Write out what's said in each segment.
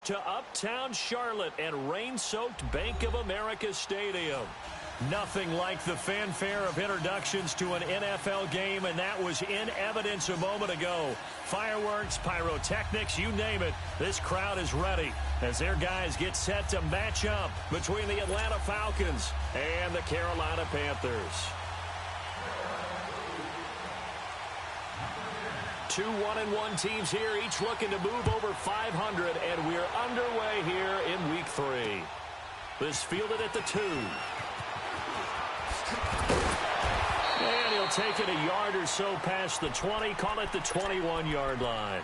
to uptown Charlotte and rain-soaked Bank of America Stadium. Nothing like the fanfare of introductions to an NFL game, and that was in evidence a moment ago. Fireworks, pyrotechnics, you name it. This crowd is ready as their guys get set to match up between the Atlanta Falcons and the Carolina Panthers. 2 1-1 teams here, each looking to move over 500, and we're underway here in Week 3. This fielded at the 2. And he'll take it a yard or so past the 20, call it the 21-yard line.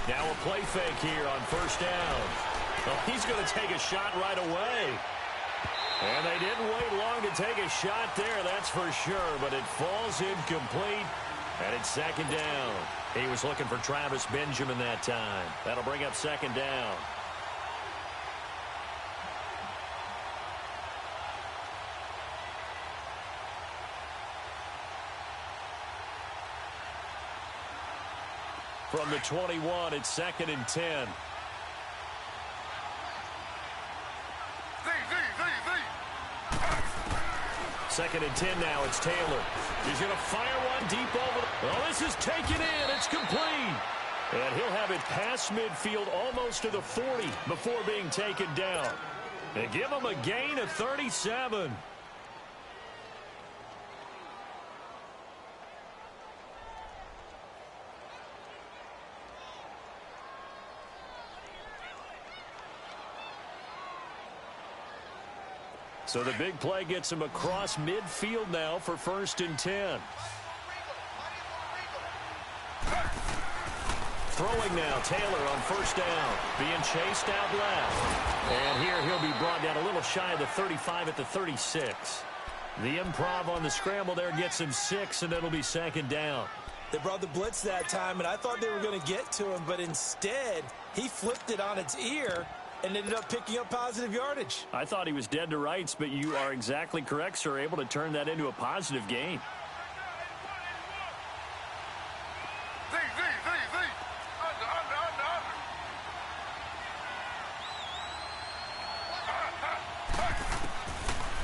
Now a play fake here on first down. Well, he's going to take a shot right away. And they didn't wait long to take a shot there, that's for sure. But it falls incomplete, and it's second down. He was looking for Travis Benjamin that time. That'll bring up second down. From the 21, it's second and 10. Second and 10 now, it's Taylor. He's going to fire one deep over. Oh, this is taken in. It's complete. And he'll have it past midfield almost to the 40 before being taken down. They give him a gain of 37. So the big play gets him across midfield now for first and 10. Throwing now, Taylor on first down. Being chased out left. And here he'll be brought down a little shy of the 35 at the 36. The improv on the scramble there gets him 6, and it'll be second down. They brought the blitz that time, and I thought they were going to get to him, but instead he flipped it on its ear and ended up picking up positive yardage. I thought he was dead to rights, but you are exactly correct, sir. Able to turn that into a positive gain.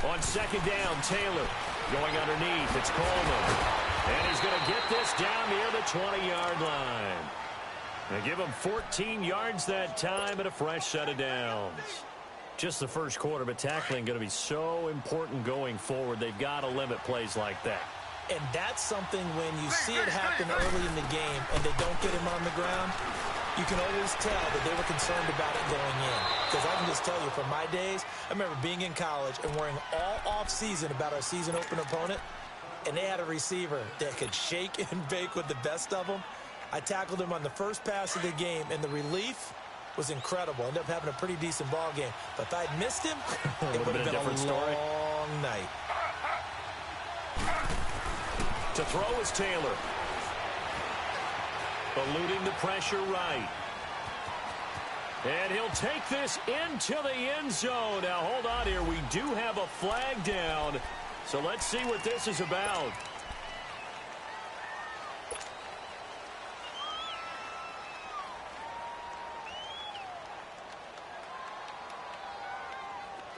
On second down, Taylor going underneath. It's Coleman. And he's going to get this down near the 20-yard line. They give him 14 yards that time and a fresh set of downs. Just the first quarter, but tackling going to be so important going forward. They've got to limit plays like that. And that's something when you see it happen early in the game and they don't get him on the ground, you can always tell that they were concerned about it going in. Because I can just tell you, from my days, I remember being in college and worrying all off-season about our season open opponent, and they had a receiver that could shake and bake with the best of them. I tackled him on the first pass of the game, and the relief was incredible. Ended up having a pretty decent ball game. But if I'd missed him, it would have been a long night. To throw is Taylor. Eluding the pressure right. And he'll take this into the end zone. Now, hold on here. We do have a flag down. So let's see what this is about.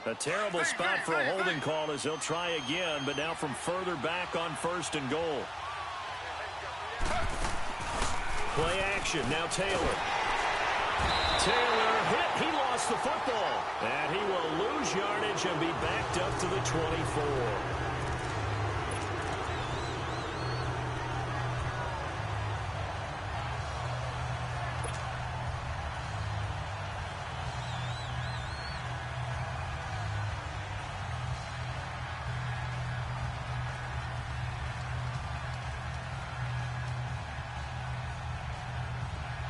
A terrible spot for a holding call as they'll try again, but now from further back on first and goal. Play action, now Taylor. Taylor hit, he lost the football. And he will lose yardage and be backed up to the 24.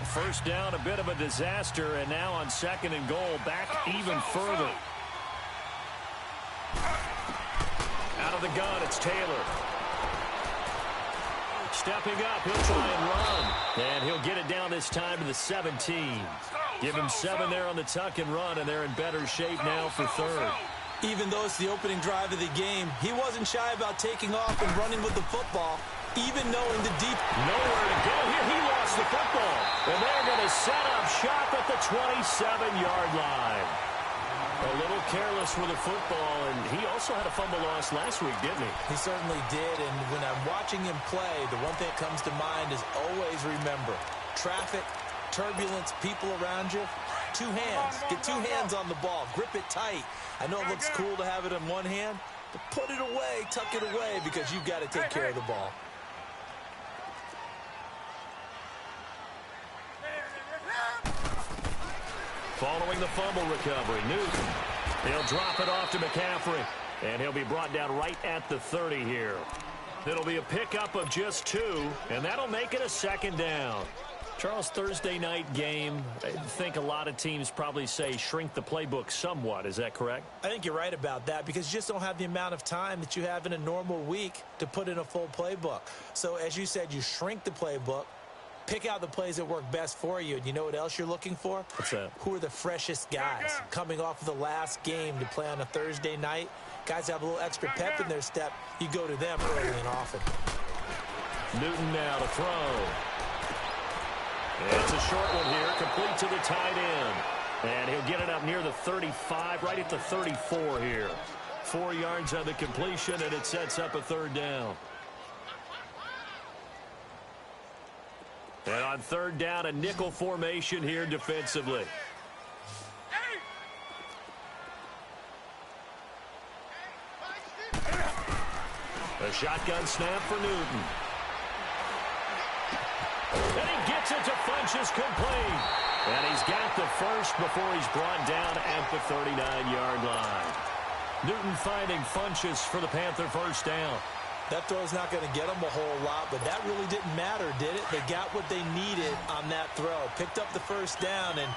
first down, a bit of a disaster, and now on second and goal, back even further. Out of the gun, it's Taylor. Stepping up, he'll try and run. And he'll get it down this time to the 17. Give him 7 there on the tuck and run, and they're in better shape now for third. Even though it's the opening drive of the game, he wasn't shy about taking off and running with the football, even knowing the deep. Nowhere to go here. He lost the football. And they're going to set up shop at the 27-yard line. A little careless with the football, and he also had a fumble loss last week, didn't he? He certainly did, and when I'm watching him play, the one thing that comes to mind is always remember, traffic, turbulence, people around you, 2 hands. Get 2 hands on the ball. Grip it tight. I know it looks cool to have it in one hand, but put it away, tuck it away, because you've got to take care of the ball. Following the fumble recovery, Newton. He'll drop it off to McCaffrey, and he'll be brought down right at the 30 here. It'll be a pickup of just 2, and that'll make it a second down. Charles, Thursday night game, I think a lot of teams probably say shrink the playbook somewhat. Is that correct? I think you're right about that because you just don't have the amount of time that you have in a normal week to put in a full playbook. So as you said, you shrink the playbook, pick out the plays that work best for you. And you know what else you're looking for? What's that? Who are the freshest guys coming off of the last game to play on a Thursday night? Guys have a little extra pep in their step. You go to them early and often. Newton now to throw. It's a short one here, complete to the tight end. And he'll get it up near the 35, right at the 34 here. 4 yards on the completion, and it sets up a third down. And on third down, a nickel formation here defensively. A shotgun snap for Newton. And he gets it to Funchess complete. And he's got the first before he's brought down at the 39-yard line. Newton finding Funchess for the Panther first down. That throw's not going to get them a whole lot, but that really didn't matter, did it? They got what they needed on that throw. Picked up the first down, and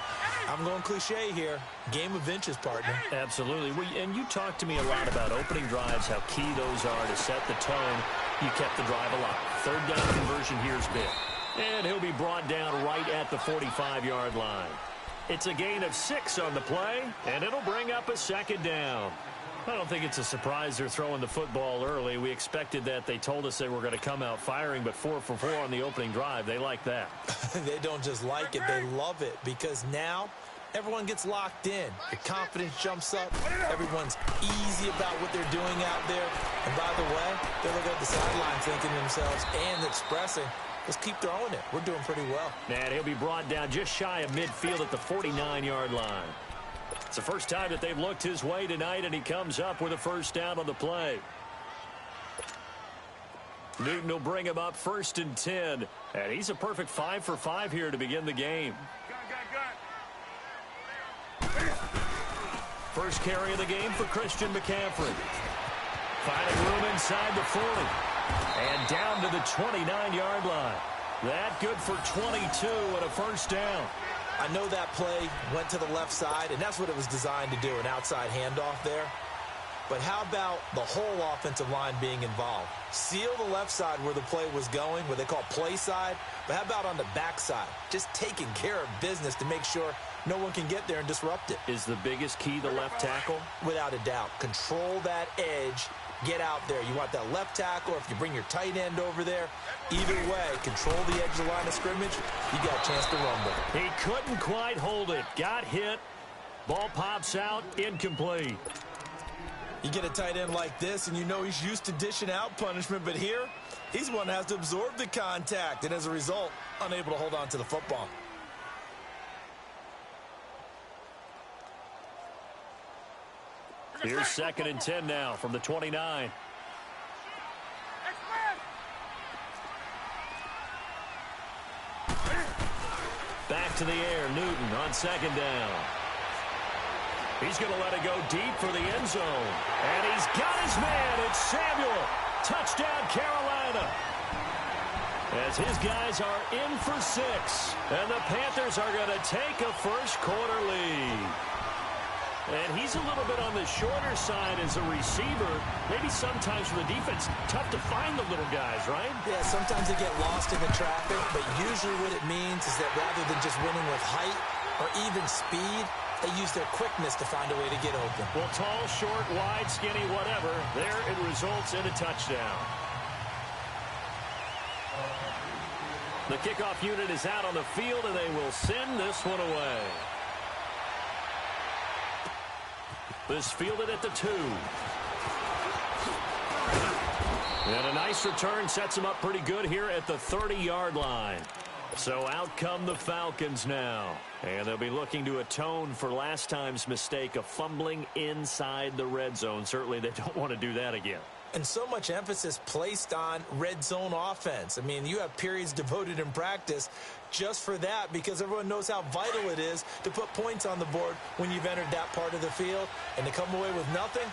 I'm going cliche here. Game of inches, partner. Absolutely. And you talked to me a lot about opening drives, how key those are to set the tone. You kept the drive alive. Third down conversion here's big. And he'll be brought down right at the 45-yard line. It's a gain of 6 on the play, and it'll bring up a second down. I don't think it's a surprise they're throwing the football early. We expected that. They told us they were going to come out firing, but 4 for 4 on the opening drive. They like that. They don't just like it. They love it because now everyone gets locked in. Your confidence jumps up. Everyone's easy about what they're doing out there. And by the way, they're looking at the sidelines thinking to themselves and expressing, let's keep throwing it. We're doing pretty well. And he'll be brought down just shy of midfield at the 49-yard line. It's the first time that they've looked his way tonight, and he comes up with a first down on the play. Newton will bring him up 1st and 10, and he's a perfect 5 for 5 here to begin the game. First carry of the game for Christian McCaffrey. Finding room inside the 40, and down to the 29-yard line. That good for 22 and a first down. I know that play went to the left side, and that's what it was designed to do, an outside handoff there. But how about the whole offensive line being involved? Seal the left side where the play was going, what they call play side. But how about on the back side? Just taking care of business to make sure no one can get there and disrupt it. Is the biggest key the left tackle? Without a doubt. Control that edge. Get out there. You want that left tackle, or if you bring your tight end over there, either way, control the edge of the line of scrimmage, you got a chance to rumble. He couldn't quite hold it. Got hit. Ball pops out. Incomplete. You get a tight end like this, and you know he's used to dishing out punishment, but here, he's the one that has to absorb the contact, and as a result, unable to hold on to the football. Here's 2nd and 10 now from the 29. Back to the air, Newton on 2nd down. He's going to let it go deep for the end zone. And he's got his man. It's Samuel. Touchdown, Carolina. as his guys are in for 6. And the Panthers are going to take a first-quarter lead. And he's a little bit on the shorter side as a receiver. Maybe sometimes for the defense, tough to find the little guys, right? Yeah, sometimes they get lost in the traffic, but usually what it means is that rather than just winning with height or even speed, they use their quickness to find a way to get open. Well, tall, short, wide, skinny, whatever, there it results in a touchdown. The kickoff unit is out on the field, and they will send this one away. This fielded at the 2. And a nice return sets them up pretty good here at the 30-yard line. So out come the Falcons now. And they'll be looking to atone for last time's mistake of fumbling inside the red zone. Certainly they don't want to do that again. And so much emphasis placed on red zone offense. I mean, you have periods devoted in practice just for that because everyone knows how vital it is to put points on the board when you've entered that part of the field. And to come away with nothing,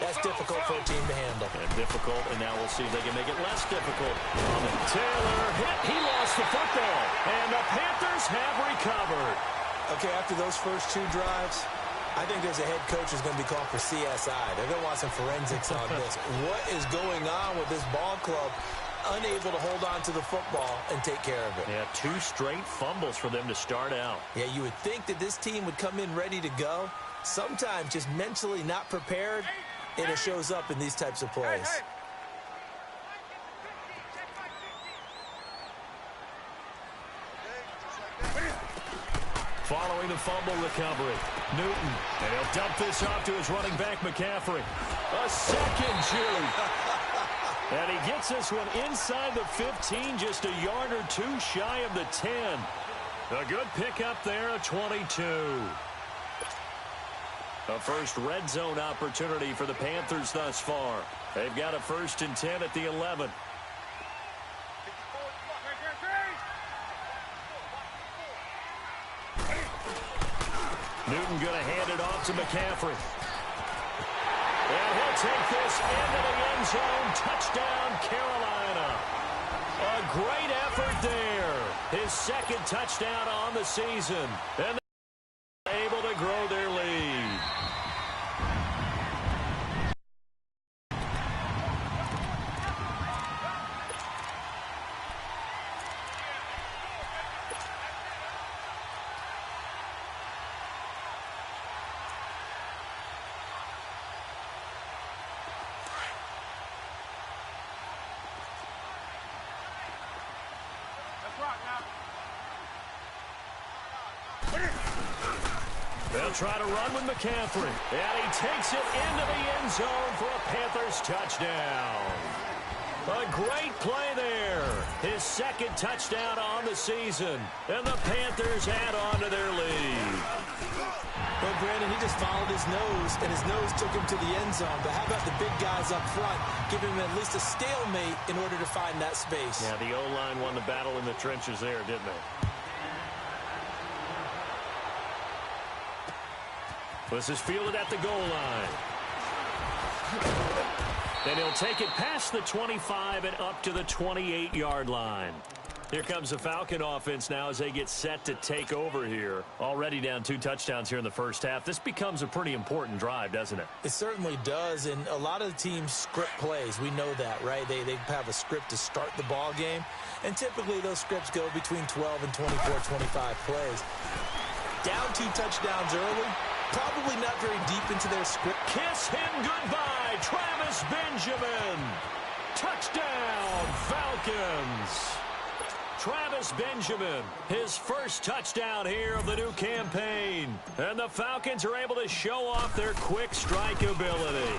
that's difficult for a team to handle. And difficult, and now we'll see if they can make it less difficult. Taylor hit. He lost the football. And the Panthers have recovered. Okay, after those first 2 drives, I think there's a head coach who's going to be called for CSI. They're going to want some forensics on this. What is going on with this ball club? Unable to hold on to the football and take care of it. Yeah, 2 straight fumbles for them to start out. Yeah, you would think that this team would come in ready to go. Sometimes just mentally not prepared, and it shows up in these types of plays. Following the fumble recovery, Newton, and he'll dump this off to his running back, McCaffrey. A second juke. And he gets this one inside the 15, just a yard or 2 shy of the 10. A good pickup there, a 22. A first red zone opportunity for the Panthers thus far. They've got a 1st and 10 at the 11. Newton going to hand it off to McCaffrey. And he'll take this into the end zone. Touchdown, Carolina. A great effort there. His 2nd touchdown on the season. And they're able to grow their lead. They'll try to run with McCaffrey. And he takes it into the end zone for a Panthers touchdown. A great play there. His 2nd touchdown on the season. And the Panthers add on to their lead. Well, Brandon, he just followed his nose, and his nose took him to the end zone. But how about the big guys up front, giving him at least a stalemate in order to find that space? Yeah, the O-line won the battle in the trenches there, didn't they? This is fielded at the goal line. And he'll take it past the 25 and up to the 28-yard line. Here comes the Falcon offense now as they get set to take over here. Already down 2 touchdowns here in the first half. This becomes a pretty important drive, doesn't it? It certainly does, and a lot of the teams script plays. We know that, right? They have a script to start the ball game, and typically those scripts go between 12 and 24, 25 plays. Down 2 touchdowns early, probably not very deep into their script. Kiss him goodbye, Travis Benjamin. Touchdown, Falcons. Travis Benjamin, his 1st touchdown here of the new campaign. And the Falcons are able to show off their quick strike ability.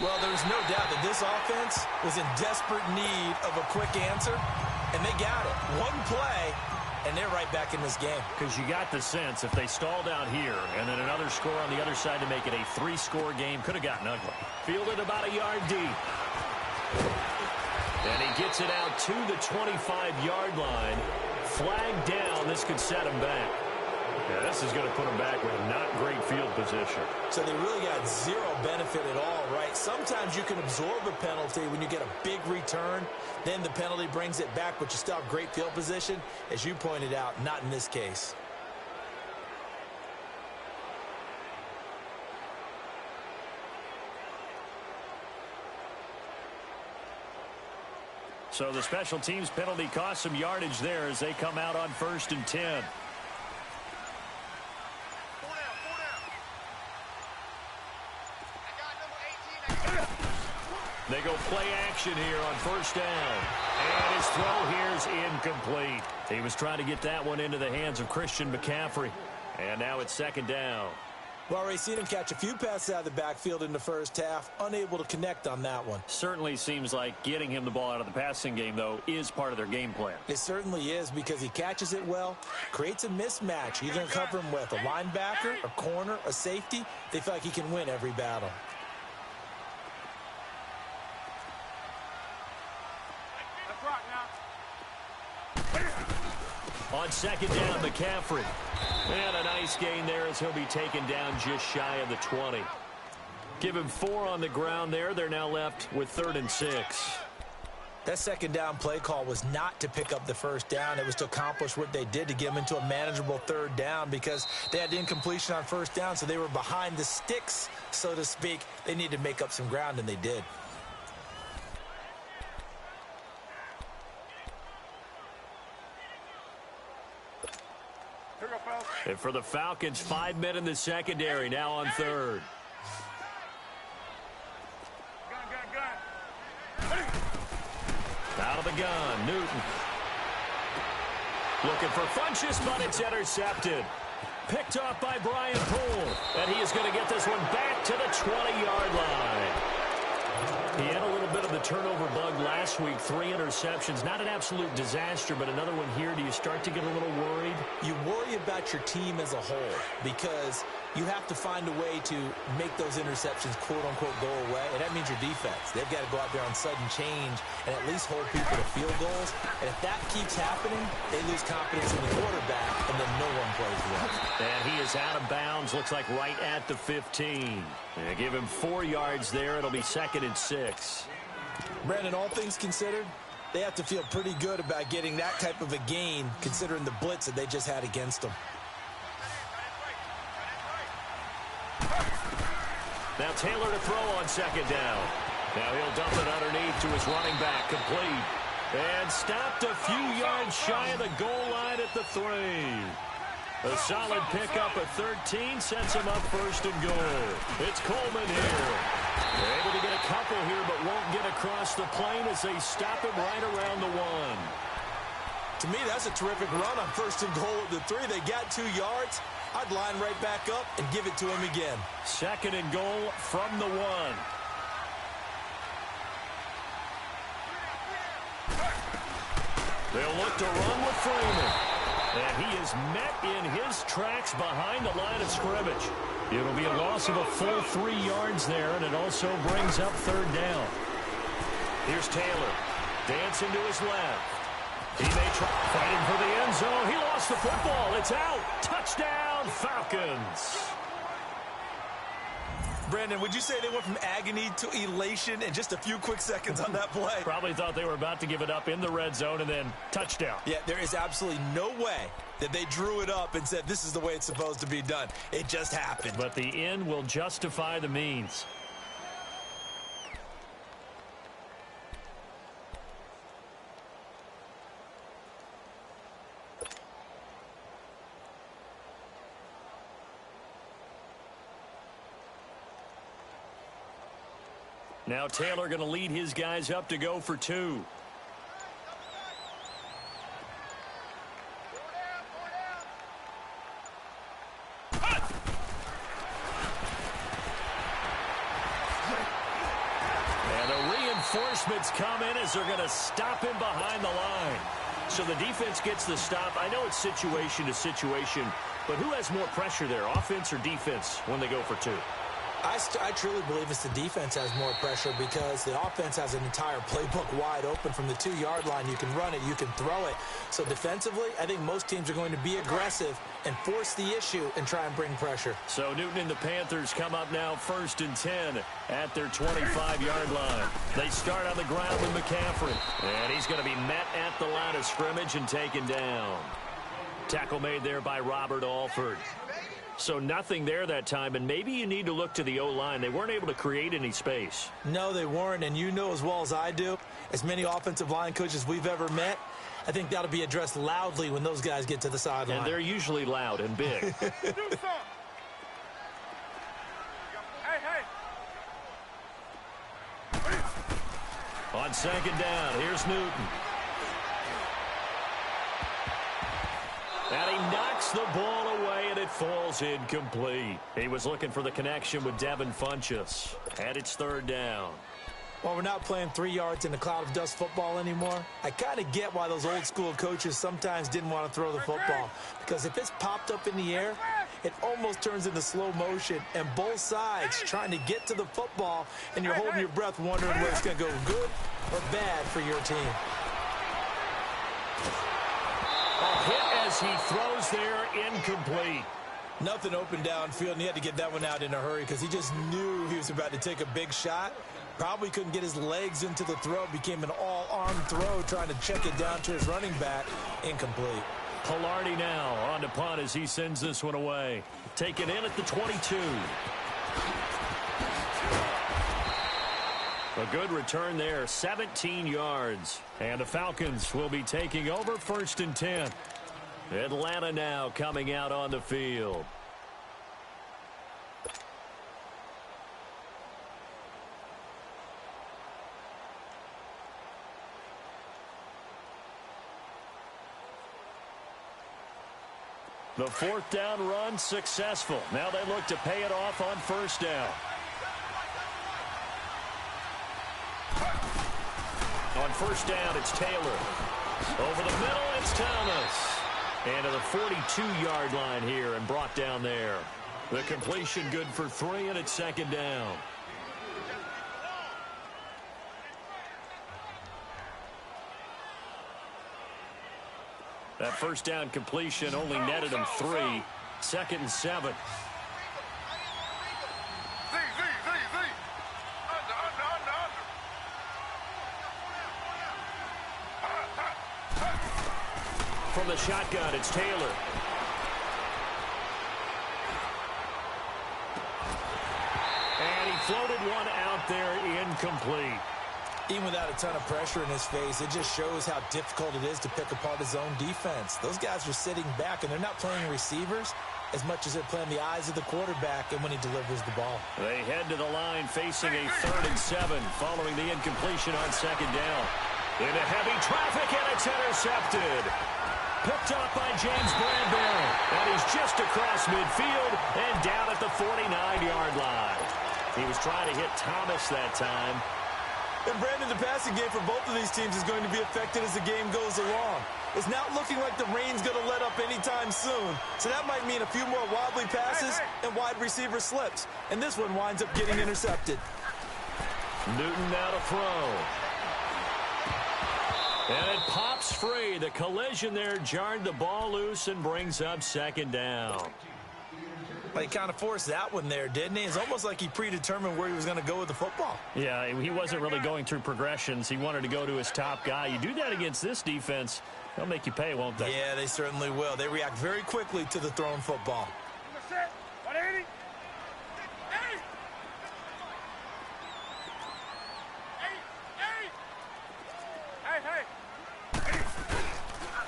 Well, there's no doubt that this offense was in desperate need of a quick answer, and they got it. One play, and they're right back in this game. Because you got the sense if they stalled out here and then another score on the other side to make it a 3-score game, could have gotten ugly. Fielded about a yard deep. And he gets it out to the 25-yard line. Flag down. This could set him back. Yeah, this is going to put them back with not great field position. So they really got zero benefit at all, right? Sometimes you can absorb a penalty when you get a big return. Then the penalty brings it back, but you still have great field position. As you pointed out, not in this case. So the special teams penalty cost some yardage there as they come out on 1st and 10. They go play action here on 1st down. And his throw here is incomplete. He was trying to get that one into the hands of Christian McCaffrey. And now it's 2nd down. Well, Ray, seen him catch a few passes out of the backfield in the first half, unable to connect on that one. Certainly seems like getting him the ball out of the passing game, though, is part of their game plan. It certainly is because he catches it well, creates a mismatch. You're going to cover him with a linebacker, a corner, a safety. They feel like he can win every battle. On 2nd down, McCaffrey. And a nice gain there as he'll be taken down just shy of the 20. Give him 4 on the ground there. They're now left with 3rd and 6. That 2nd down play call was not to pick up the 1st down. It was to accomplish what they did to get them into a manageable 3rd down because they had incompletion on 1st down, so they were behind the sticks, so to speak. They needed to make up some ground, and they did. And for the Falcons, 5 men in the secondary, now on 3rd. Out of the gun, Newton. Looking for Funchess, but it's intercepted. Picked off by Brian Poole. And he is going to get this one back to the 20-yard line. He had a little bit of the turnover bug last week, 3 interceptions. Not an absolute disaster, but another one here. Do you start to get a little worried? You worry about your team as a whole because you have to find a way to make those interceptions, quote-unquote, go away. And that means your defense. They've got to go out there on sudden change and at least hold people to field goals. And if that keeps happening, they lose confidence in the quarterback, and then no one plays well. And he is out of bounds, looks like right at the 15. They give him 4 yards there. It'll be 2nd and 6. Brandon, all things considered, they have to feel pretty good about getting that type of a gain considering the blitz that they just had against them. Now Taylor to throw on 2nd down. Now he'll dump it underneath to his running back, complete. And stopped a few yards shy of the goal line at the 3. A solid pickup at 13 sets him up 1st and goal. It's Coleman here. They're able to get a couple here, but won't get across the plane as they stop him right around the 1. To me, that's a terrific run on 1st and goal at the 3. They got 2 yards. I'd line right back up and give it to him again. 2nd and goal from the 1. They'll look to run with Freeman. And he is met in his tracks behind the line of scrimmage. It'll be a loss of a full 3 yards there, and it also brings up 3rd down. Here's Taylor. Dancing to his left. He may try fighting for the end zone. He lost the football. It's out. Touchdown, Falcons. Brandon, would you say they went from agony to elation in just a few quick seconds on that play? Probably thought they were about to give it up in the red zone and then touchdown. Yeah, there is absolutely no way that they drew it up and said this is the way it's supposed to be done. It just happened. But the end will justify the means. Now Taylor going to lead his guys up to go for 2. And the reinforcements come in as they're going to stop him behind the line. So the defense gets the stop. I know it's situation to situation, but who has more pressure there, offense or defense, when they go for 2? I truly believe it's the defense has more pressure because the offense has an entire playbook wide open from the 2-yard line. You can run it, you can throw it. So defensively, I think most teams are going to be aggressive and force the issue and try and bring pressure. So Newton and the Panthers come up now 1st and 10 at their 25-yard line. They start on the ground with McCaffrey. And he's going to be met at the line of scrimmage and taken down. Tackle made there by Robert Alford. So nothing there that time, and maybe you need to look to the O-line. They weren't able to create any space. No, they weren't, and you know as well as I do, as many offensive line coaches we've ever met, I think that'll be addressed loudly when those guys get to the sideline. And they're usually loud and big. On 2nd down, here's Newton. And he knocks the ball away, and it falls incomplete. He was looking for the connection with Devin Funchess. And it's 3rd down. While we're not playing 3 yards in a cloud of dust football anymore, I kind of get why those old school coaches sometimes didn't want to throw the football. Because if it's popped up in the air, it almost turns into slow motion, and both sides trying to get to the football, and you're holding your breath wondering whether it's going to go good or bad for your team. A hit as he throws there, incomplete. Nothing open downfield, and he had to get that one out in a hurry because he just knew he was about to take a big shot. Probably couldn't get his legs into the throw. Became an all-arm throw trying to check it down to his running back. Incomplete. Pilardi now on to punt as he sends this one away. Taken in at the 22. A good return there, 17 yards. And the Falcons will be taking over 1st and 10. Atlanta now coming out on the field. The 4th down run successful. Now they look to pay it off on 1st down. On 1st down, it's Taylor. Over the middle, it's Thomas. And to the 42-yard line here and brought down there. The completion good for 3, and it's 2nd down. That 1st down completion only netted him 3. 2nd and 7. From the shotgun, it's Taylor. And he floated one out there, incomplete. Even without a ton of pressure in his face, it just shows how difficult it is to pick apart his own defense. Those guys are sitting back, and they're not playing receivers as much as they're playing the eyes of the quarterback and when he delivers the ball. They head to the line facing a 3rd and 7 following the incompletion on 2nd down. Into heavy traffic, and it's intercepted. Picked up by James Bradbury. And he's just across midfield and down at the 49-yard line. He was trying to hit Thomas that time. And Brandon, the passing game for both of these teams is going to be affected as the game goes along. It's not looking like the rain's going to let up anytime soon. So that might mean a few more wobbly passes and wide receiver slips. And this one winds up getting intercepted. Newton now to throw. And it pops free. The collision there jarred the ball loose and brings up 2nd down. Well, he kind of forced that one there, didn't he? It's almost like he predetermined where he was going to go with the football. Yeah, he wasn't really going through progressions. He wanted to go to his top guy. You do that against this defense, they'll make you pay, won't they? Yeah, they certainly will. They react very quickly to the thrown football.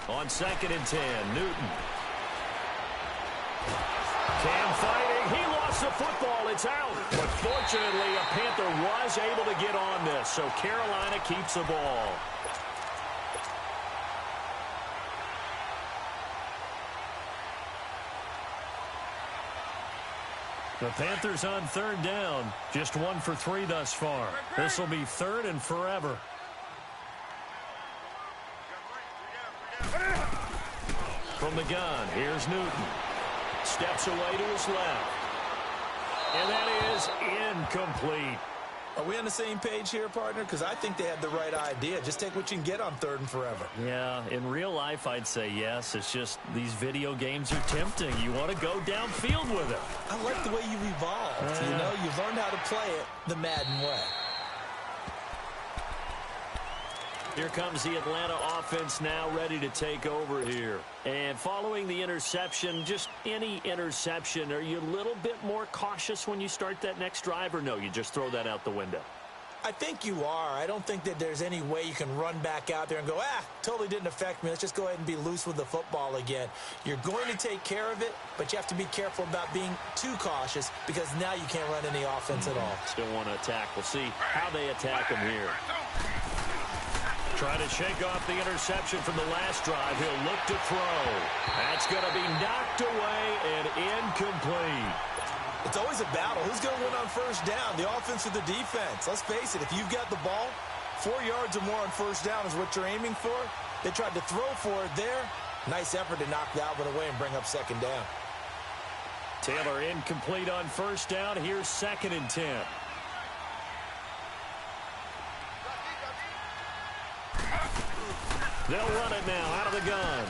On 2nd and 10, Newton. Cam fighting. He lost the football. It's out. But fortunately, a Panther was able to get on this, so Carolina keeps the ball. The Panthers on 3rd down. Just 1 for 3 thus far. This will be 3rd and forever. From the gun, here's Newton. Steps away to his left. And that is incomplete. Are we on the same page here, partner? Because I think they had the right idea. Just take what you can get on 3rd and forever. Yeah, in real life, I'd say yes. It's just these video games are tempting. You want to go downfield with it. I like the way you evolved. You know, you've learned how to play it the Madden way. Here comes the Atlanta offense now ready to take over here. And following the interception, just any interception, are you a little bit more cautious when you start that next drive, or no, you just throw that out the window? I think you are. I don't think that there's any way you can run back out there and go, totally didn't affect me. Let's just go ahead and be loose with the football again. You're going to take care of it, but you have to be careful about being too cautious because now you can't run any offense at all. Still want to attack. We'll see how they attack him here. Trying to shake off the interception from the last drive. He'll look to throw. That's going to be knocked away and incomplete. It's always a battle. Who's going to win on 1st down, the offense or the defense? Let's face it, if you've got the ball, 4 yards or more on 1st down is what you're aiming for. They tried to throw for it there. Nice effort to knock that one away and bring up 2nd down. Taylor incomplete on 1st down. Here's 2nd and 10. They'll run it now out of the gun.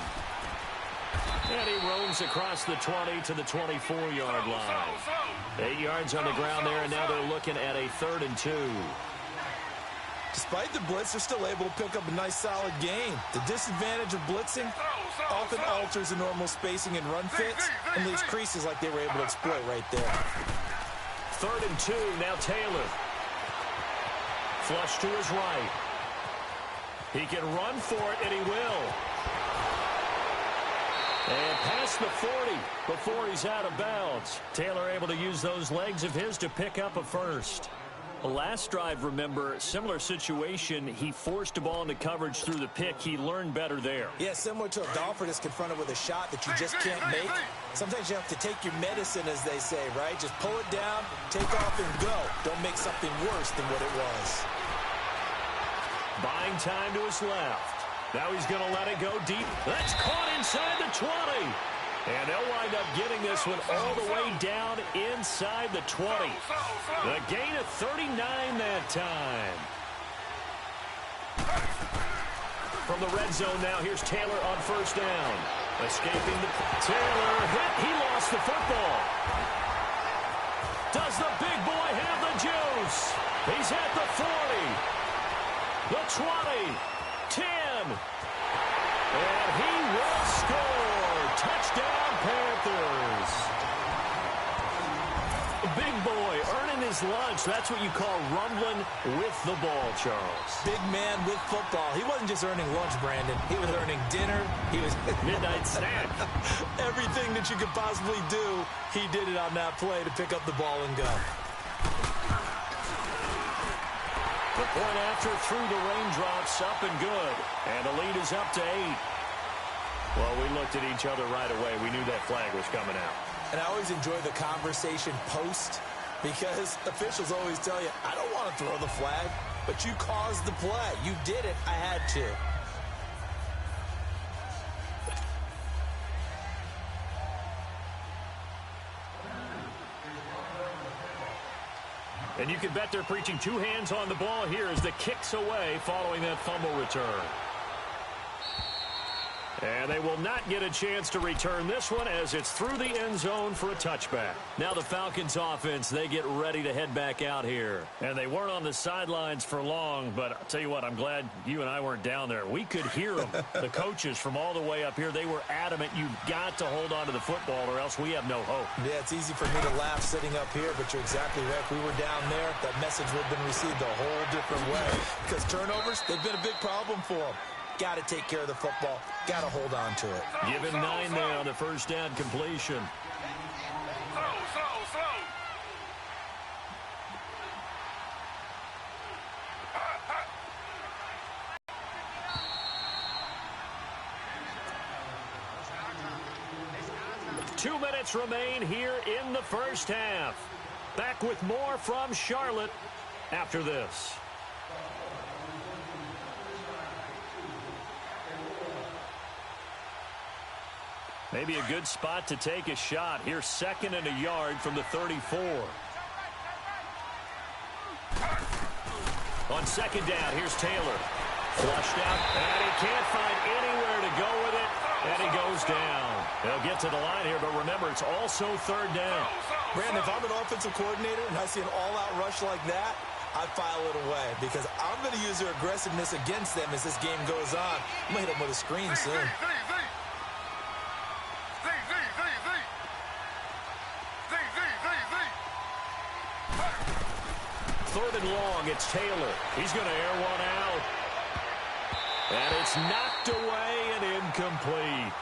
And he roams across the 20 to the 24-yard line. 8 yards on the ground there, and now they're looking at a 3rd and 2. Despite the blitz, they're still able to pick up a nice, solid gain. The disadvantage of blitzing often alters the normal spacing and run fits and leaves creases like they were able to exploit right there. 3rd and 2, now Taylor. Flush to his right. He can run for it, and he will. And past the 40 before he's out of bounds. Taylor able to use those legs of his to pick up a 1st. The last drive, remember, similar situation. He forced a ball into coverage through the pick. He learned better there. Yeah, similar to a golfer that's confronted with a shot that you just can't make. Sometimes you have to take your medicine, as they say, right? Just pull it down, take off, and go. Don't make something worse than what it was. Buying time to his left. Now he's going to let it go deep. That's caught inside the 20. And they'll wind up getting this one all the way down inside the 20. The gain of 39 that time. From the red zone now, here's Taylor on 1st down. Escaping the... Taylor hit. He lost the football. Does the big boy have the juice? He's at the 40. The 20. 10. And he will score. Touchdown, Panthers. Big boy earning his lunch. That's what you call rumbling with the ball, Charles. Big man with football. He wasn't just earning lunch, Brandon. He was earning dinner. He was midnight snack. Everything that you could possibly do, he did it on that play to pick up the ball and go. The point after through the raindrops, up and good. And the lead is up to 8. Well, we looked at each other right away. We knew that flag was coming out. And I always enjoy the conversation post because officials always tell you, I don't want to throw the flag, but you caused the play. You did it. I had to. And you can bet they're preaching 2 hands on the ball here as the kick's away following that fumble return. And they will not get a chance to return this one as it's through the end zone for a touchback. Now the Falcons offense, they get ready to head back out here. And they weren't on the sidelines for long, but I'll tell you what, I'm glad you and I weren't down there. We could hear them. The coaches from all the way up here, they were adamant, you've got to hold on to the football or else we have no hope. Yeah, it's easy for me to laugh sitting up here, but you're exactly right. If we were down there, that message would have been received a whole different way. Because turnovers, they've been a big problem for them. Got to take care of the football. Got to hold on to it. Given 9 there on the first down completion. Slow. 2 minutes remain here in the first half. Back with more from Charlotte after this. Maybe a good spot to take a shot. Here's 2nd and a yard from the 34. On second down, here's Taylor. Flushed out, and he can't find anywhere to go with it, and he goes down. He'll get to the line here, but remember, it's also third down. Brandon, if I'm an offensive coordinator and I see an all-out rush like that, I file it away because I'm going to use their aggressiveness against them as this game goes on. I'm going to hit them with a screen soon. Third and long, it's Taylor. He's going to air one out. And it's knocked away and incomplete.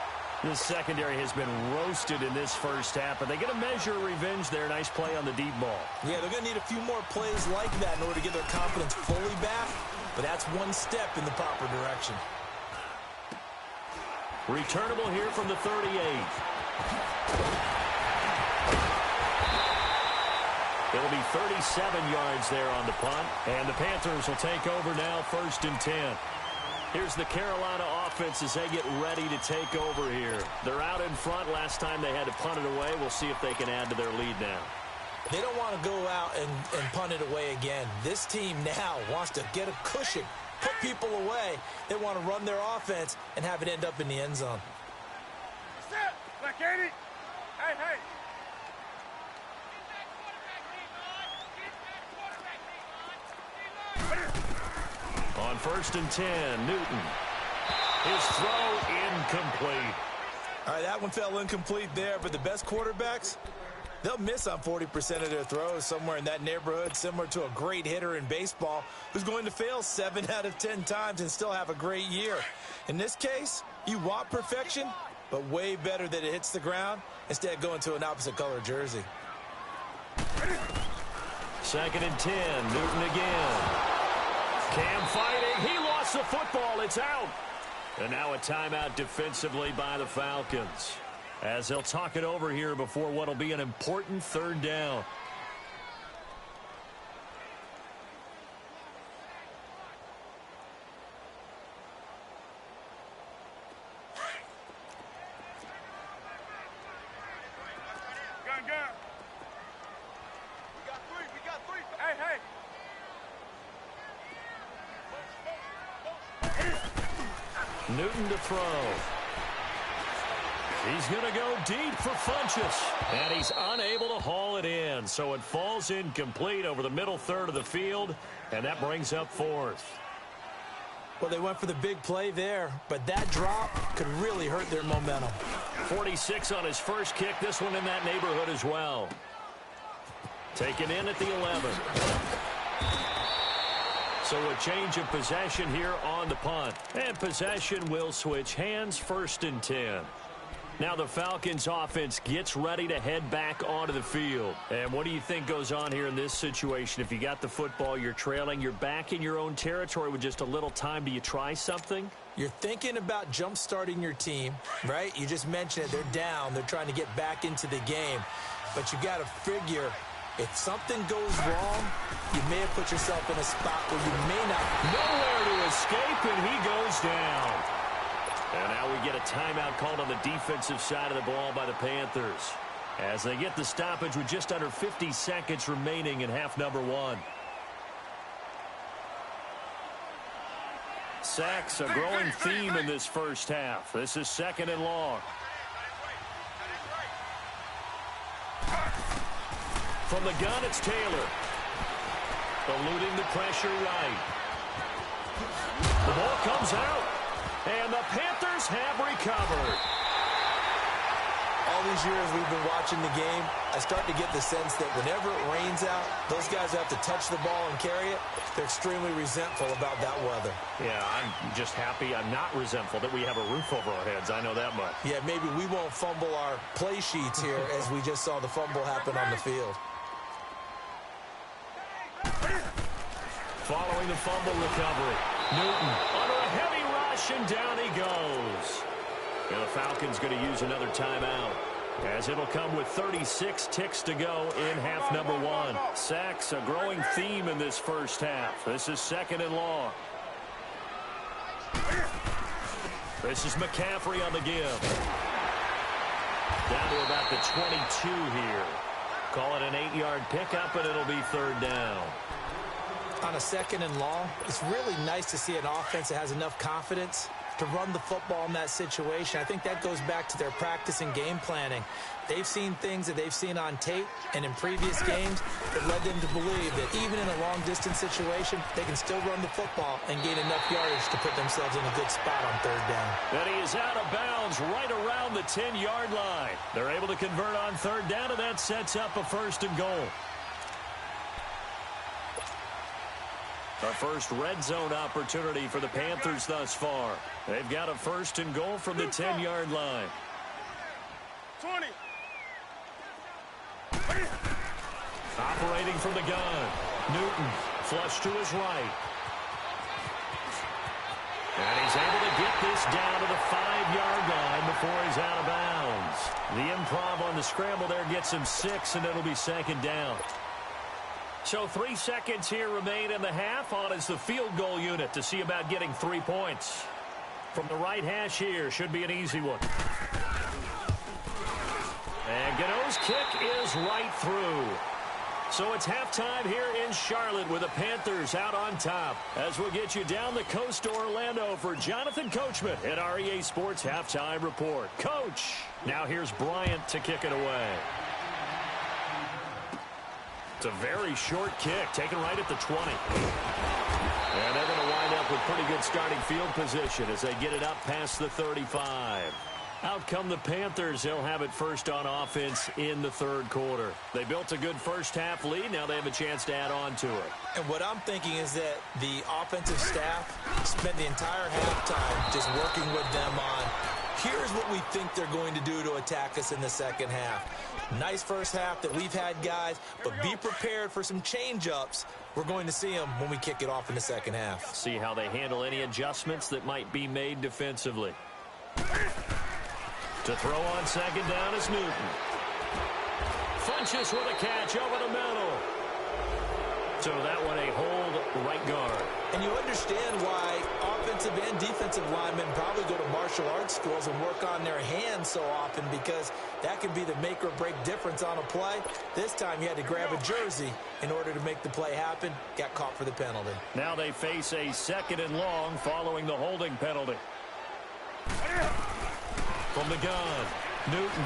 The secondary has been roasted in this first half, but they get a measure of revenge there. Nice play on the deep ball. Yeah, they're going to need a few more plays like that in order to get their confidence fully back, but that's one step in the proper direction. Returnable here from the 38. It'll be 37 yards there on the punt, and the Panthers will take over now, 1st and 10. Here's the Carolina offense as they get ready to take over here. They're out in front. Last time they had to punt it away. We'll see if they can add to their lead now. They don't want to go out and punt it away again. This team now wants to get a cushion, put people away. They want to run their offense and have it end up in the end zone. Hey, hey. On 1st and 10, Newton. His throw incomplete. All right, that one fell incomplete there, but the best quarterbacks, they'll miss on 40% of their throws, somewhere in that neighborhood, similar to a great hitter in baseball who's going to fail 7 out of 10 times and still have a great year. In this case, you want perfection, but way better that it hits the ground instead of going to an opposite color jersey. 2nd and 10, Newton again. Cam fighting. He lost the football. It's out. And now a timeout defensively by the Falcons, as they'll talk it over here before what will be an important 3rd down. Gun. We got three. Hey. Newton to throw. He's going to go deep for Funchess. And he's unable to haul it in. So it falls incomplete over the middle third of the field. And that brings up 4th. Well, they went for the big play there, but that drop could really hurt their momentum. 46 on his first kick. This one in that neighborhood as well. Taken in at the 11. So a change of possession here on the punt. And possession will switch hands, 1st and 10. Now the Falcons offense gets ready to head back onto the field. And what do you think goes on here in this situation? If you got the football, you're trailing, you're back in your own territory with just a little time. Do you try something? You're thinking about jump-starting your team, right? You just mentioned it. They're down. They're trying to get back into the game. But you got to figure, if something goes wrong, you may have put yourself in a spot where you may not. Nowhere to escape, and he goes down. And now we get a timeout called on the defensive side of the ball by the Panthers, as they get the stoppage with just under 50 seconds remaining in half number 1. Sacks, a growing theme in this first half. This is 2nd and long. From the gun, it's Taylor. Eluding the pressure right. The ball comes out, and the Panthers have recovered. All these years we've been watching the game, I start to get the sense that whenever it rains out, those guys who have to touch the ball and carry it, they're extremely resentful about that weather. Yeah, I'm just happy I'm not resentful that we have a roof over our heads. I know that much. Yeah, maybe we won't fumble our play sheets here as we just saw the fumble happen on the field. Following the fumble recovery, Newton under a heavy rush, and down he goes. And the Falcons going to use another timeout, as it'll come with 36 ticks to go in half number 1. Sacks, a growing theme in this first half. This is 2nd and long. This is McCaffrey on the give. Down to about the 22 here. Call it an 8-yard pickup, and it'll be 3rd down. On a 2nd and long, it's really nice to see an offense that has enough confidence to run the football in that situation. I think that goes back to their practice and game planning. They've seen things that they've seen on tape and in previous games that led them to believe that even in a long-distance situation, they can still run the football and gain enough yardage to put themselves in a good spot on 3rd down. And he is out of bounds right around the 10-yard line. They're able to convert on 3rd down, and that sets up a 1st and goal. A first red zone opportunity for the Panthers thus far. They've got a 1st and goal from the 10-yard line. 20. Operating from the gun. Newton flush to his right. And he's able to get this down to the 5-yard line before he's out of bounds. The improv on the scramble there gets him 6, and it'll be 2nd down. So 3 seconds here remain in the half. On is the field goal unit to see about getting 3 points. From the right hash here, should be an easy one. And Gano's kick is right through. So it's halftime here in Charlotte with the Panthers out on top. As we'll get you down the coast to Orlando for Jonathan Coachman at REA Sports Halftime Report. Coach, now here's Bryant to kick it away. It's a very short kick, taken right at the 20. And they're going to wind up with pretty good starting field position as they get it up past the 35. Out come the Panthers. They'll have it first on offense in the 3rd quarter. They built a good first-half lead. Now they have a chance to add on to it. And what I'm thinking is that the offensive staff spent the entire halftime just working with them on, here's what we think they're going to do to attack us in the 2nd half. Nice first half that we've had, guys, but be prepared for some change-ups. We're going to see them when we kick it off in the 2nd half. See how they handle any adjustments that might be made defensively. To throw on 2nd down is Newton. Funches with a catch over the middle. So that one a hold right guard. And you understand why offensive and defensive linemen probably go to martial arts schools and work on their hands so often, because that can be the make or break difference on a play. This time you had to grab a jersey in order to make the play happen. Got caught for the penalty. Now they face a 2nd and long following the holding penalty. From the gun, Newton.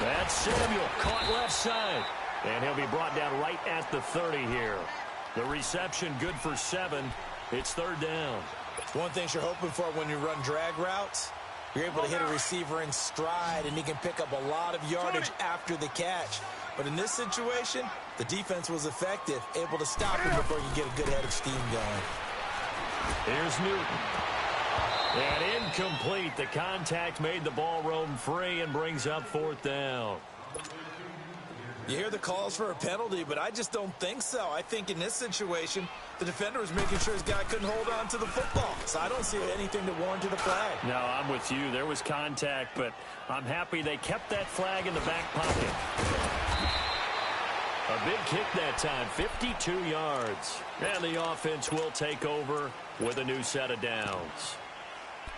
That's Samuel, caught left side. And he'll be brought down right at the 30 here. The reception good for 7. It's 3rd down. One thing you're hoping for when you run drag routes, you're able to hit a receiver in stride, and he can pick up a lot of yardage after the catch. But in this situation, the defense was effective, able to stop him before you get a good head of steam going. Here's Newton. And incomplete. The contact made the ball roam free and brings up 4th down. You hear the calls for a penalty, but I just don't think so. I think in this situation, the defender was making sure his guy couldn't hold on to the football. So I don't see anything that warranted a flag. No, I'm with you. There was contact, but I'm happy they kept that flag in the back pocket. A big kick that time, 52 yards. And the offense will take over with a new set of downs.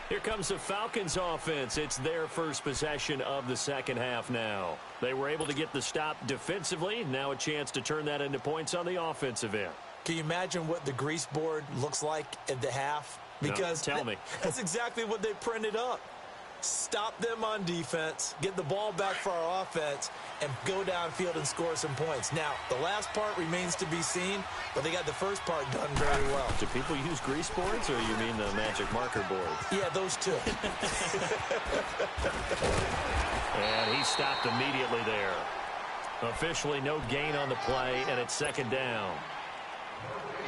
Here comes the Falcons offense. It's their first possession of the 2nd half now. They were able to get the stop defensively. Now a chance to turn that into points on the offensive end. Can you imagine what the grease board looks like at the half? Because no, tell me. That's exactly what they printed up. Stop them on defense, get the ball back for our offense, and go downfield and score some points. Now, the last part remains to be seen, but they got the first part done very well. Do people use grease boards, or you mean the magic marker board? Yeah, those two. And he stopped immediately there. Officially no gain on the play, and it's 2nd down.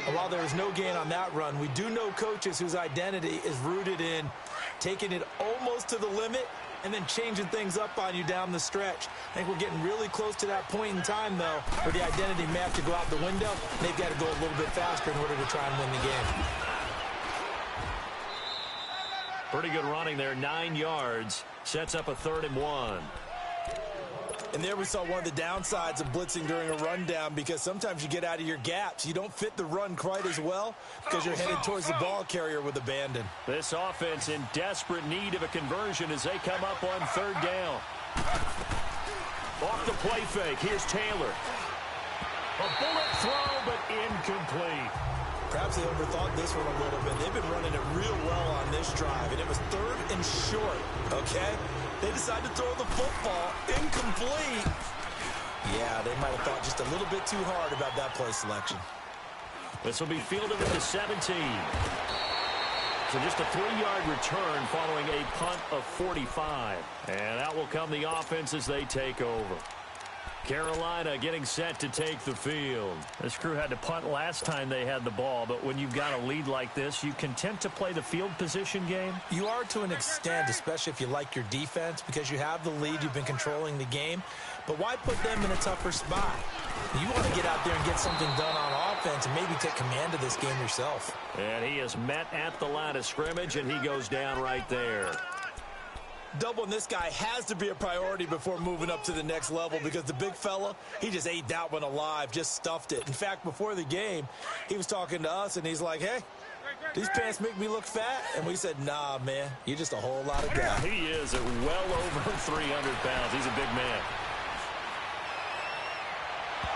And while there was no gain on that run, we do know coaches whose identity is rooted in taking it almost to the limit and then changing things up on you down the stretch. I think we're getting really close to that point in time, though, where the identity may have to go out the window. They've got to go a little bit faster in order to try and win the game. Pretty good running there, 9 yards. Sets up a 3rd and 1. And there we saw one of the downsides of blitzing during a rundown, because sometimes you get out of your gaps. You don't fit the run quite as well because you're headed towards the ball carrier with abandon. This offense in desperate need of a conversion as they come up on 3rd down. Off the play fake. Here's Taylor. A bullet throw, but incomplete. Perhaps they overthought this one a little bit. They've been running it real well on this drive, and it was 3rd and short, okay? They decided to throw the football incomplete. Yeah, they might have thought just a little bit too hard about that play selection. This will be fielded at the 17. So just a 3-yard return following a punt of 45. And that will come the offense as they take over. Carolina getting set to take the field. This crew had to punt last time they had the ball, but when you've got a lead like this, you content to play the field position game? You are to an extent, especially if you like your defense, because you have the lead, you've been controlling the game. But why put them in a tougher spot? You want to get out there and get something done on offense and maybe take command of this game yourself. And he is met at the line of scrimmage, and he goes down right there. Doubling this guy has to be a priority before moving up to the next level, because the big fella, he just ate that one alive, just stuffed it. In fact, before the game, he was talking to us, and he's like, hey, these pants make me look fat. And we said, nah, man, you're just a whole lot of guy. He is at well over 300 pounds. He's a big man.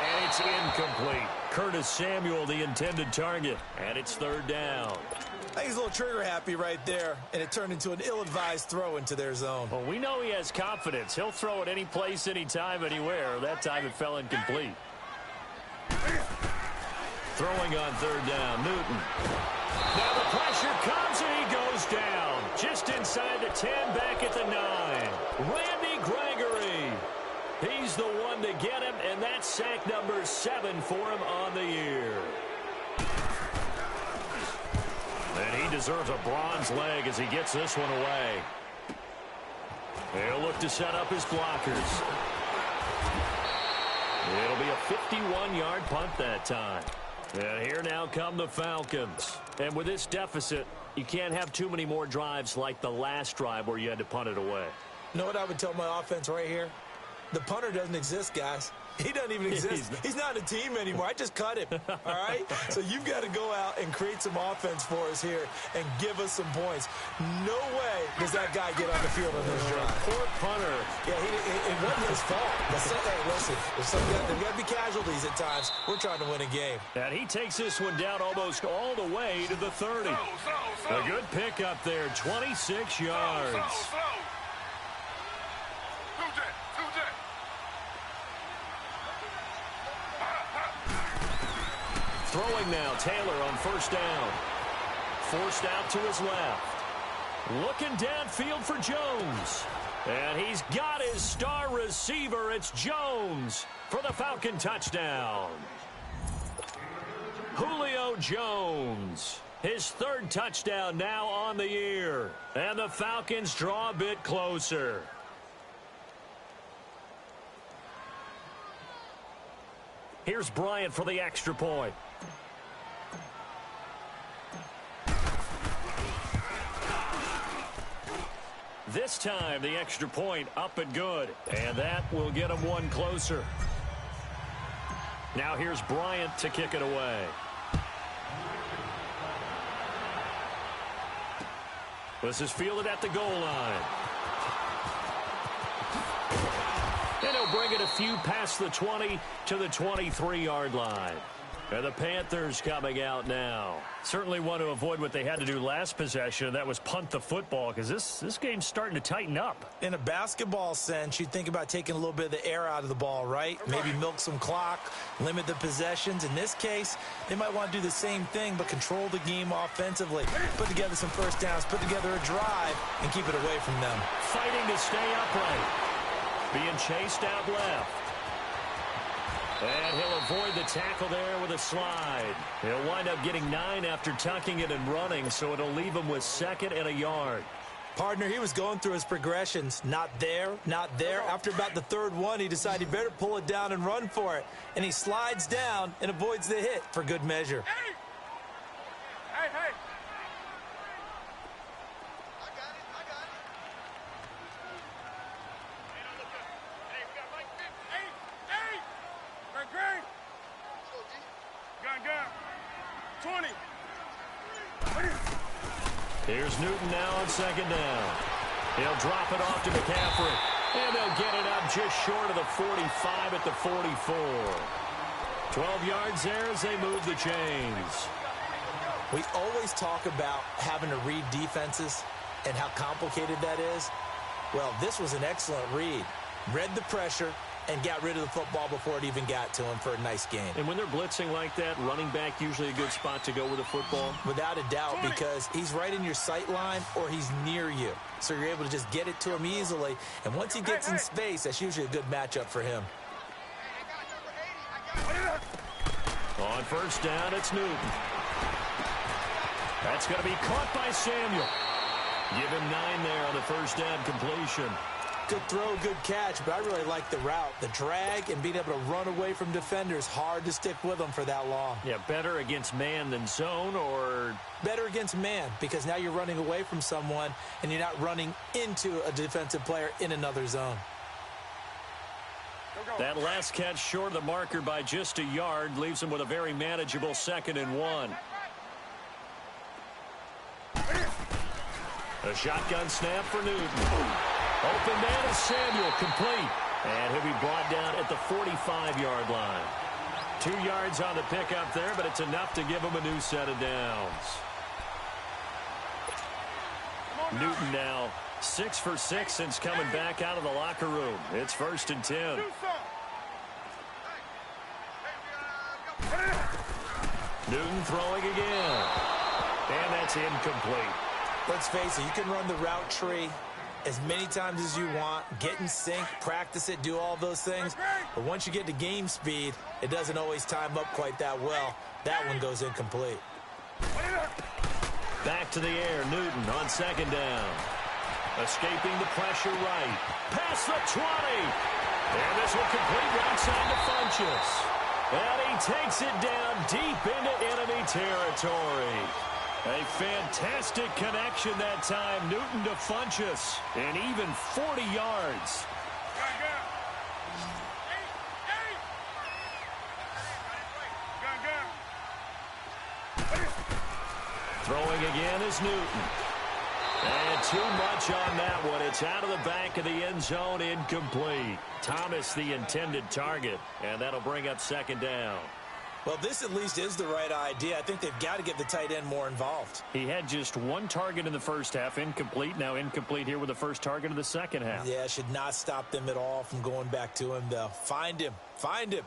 And it's incomplete. Curtis Samuel, the intended target. And it's 3rd down. I think he's a little trigger happy right there, and it turned into an ill-advised throw into their zone. Well, we know he has confidence. He'll throw it any place, anytime, anywhere. That time it fell incomplete. Throwing on 3rd down, Newton. Now the pressure comes, and he goes down. Just inside the 10, back at the 9. Randy Gregory. He's the one to get him, and that's sack number 7 for him on the year. And he deserves a bronze leg as he gets this one away. He'll look to set up his blockers. It'll be a 51-yard punt that time. And here now come the Falcons. And with this deficit, you can't have too many more drives like the last drive where you had to punt it away. You know what I would tell my offense right here? The punter doesn't exist, guys. He doesn't even exist. He's not a team anymore. I just cut him, all right? So you've got to go out and create some offense for us here and give us some points. No way does that guy get on the field on this drive. Poor punter. Yeah, it wasn't his fault. But hey, listen, there's got to be casualties at times. We're trying to win a game. And he takes this one down almost all the way to the 30. A good pickup there, 26 yards. Throwing now, Taylor on 1st down. Forced out to his left. Looking downfield for Jones. And he's got his star receiver. It's Jones for the Falcon touchdown. Julio Jones. His 3rd touchdown now on the year. And the Falcons draw a bit closer. Here's Bryant for the extra point. This time, the extra point up and good. And that will get him one closer. Now here's Bryant to kick it away. This is fielded at the goal line. And he'll bring it a few past the 20 to the 23-yard line. And the Panthers coming out now. Certainly want to avoid what they had to do last possession, and that was punt the football, because this game's starting to tighten up. In a basketball sense, you think about taking a little bit of the air out of the ball, right? Maybe milk some clock, limit the possessions. In this case, they might want to do the same thing, but control the game offensively. Put together some first downs, put together a drive, and keep it away from them. Fighting to stay upright. Being chased out left. And he'll avoid the tackle there with a slide. He'll wind up getting 9 after tucking it and running, so it'll leave him with 2nd and a yard. Partner, he was going through his progressions. Not there, not there. After about the 3rd one, he decided he better pull it down and run for it. And he slides down and avoids the hit for good measure. Hey! Gun. 20. Here's Newton now on 2nd down. He'll drop it off to McCaffrey. And they'll get it up just short of the 45 at the 44. 12 yards there as they move the chains. We always talk about having to read defenses and how complicated that is. Well, this was an excellent read. Read the pressure and got rid of the football before it even got to him for a nice game. And when they're blitzing like that, running back usually a good spot to go with the football? Without a doubt, because he's right in your sight line or he's near you. So you're able to just get it to him easily. And once he gets in space, that's usually a good matchup for him. On first down, it's Newton. That's going to be caught by Samuel. Give him 9 there on the first down completion. Good throw, good catch, but I really like the route. The drag and being able to run away from defenders, hard to stick with them for that long. Yeah, better against man than zone, or? Better against man, because now you're running away from someone and you're not running into a defensive player in another zone. That last catch short of the marker by just a yard leaves him with a very manageable 2nd and 1. A shotgun snap for Newton. Open man is Samuel, complete. And he'll be brought down at the 45-yard line. 2 yards on the pickup there, but it's enough to give him a new set of downs. Newton now 6 for 6 since coming back out of the locker room. It's 1st and 10. Newton throwing again. And that's incomplete. Let's face it, you can run the route tree as many times as you want, get in sync, practice it, do all those things. But once you get to game speed, it doesn't always time up quite that well. That one goes incomplete. Back to the air, Newton on 2nd down. Escaping the pressure right. Past the 20. And this will complete right side to Funchess. And he takes it down deep into enemy territory. A fantastic connection that time. Newton to Funchess. And even 40 yards. Throwing again is Newton. And too much on that one. It's out of the back of the end zone, incomplete. Thomas the intended target. And that'll bring up 2nd down. Well, this at least is the right idea. I think they've got to get the tight end more involved. He had just 1 target in the first half, incomplete. Now incomplete here with the first target of the second half. Yeah, should not stop them at all from going back to him, though. Find him. Find him.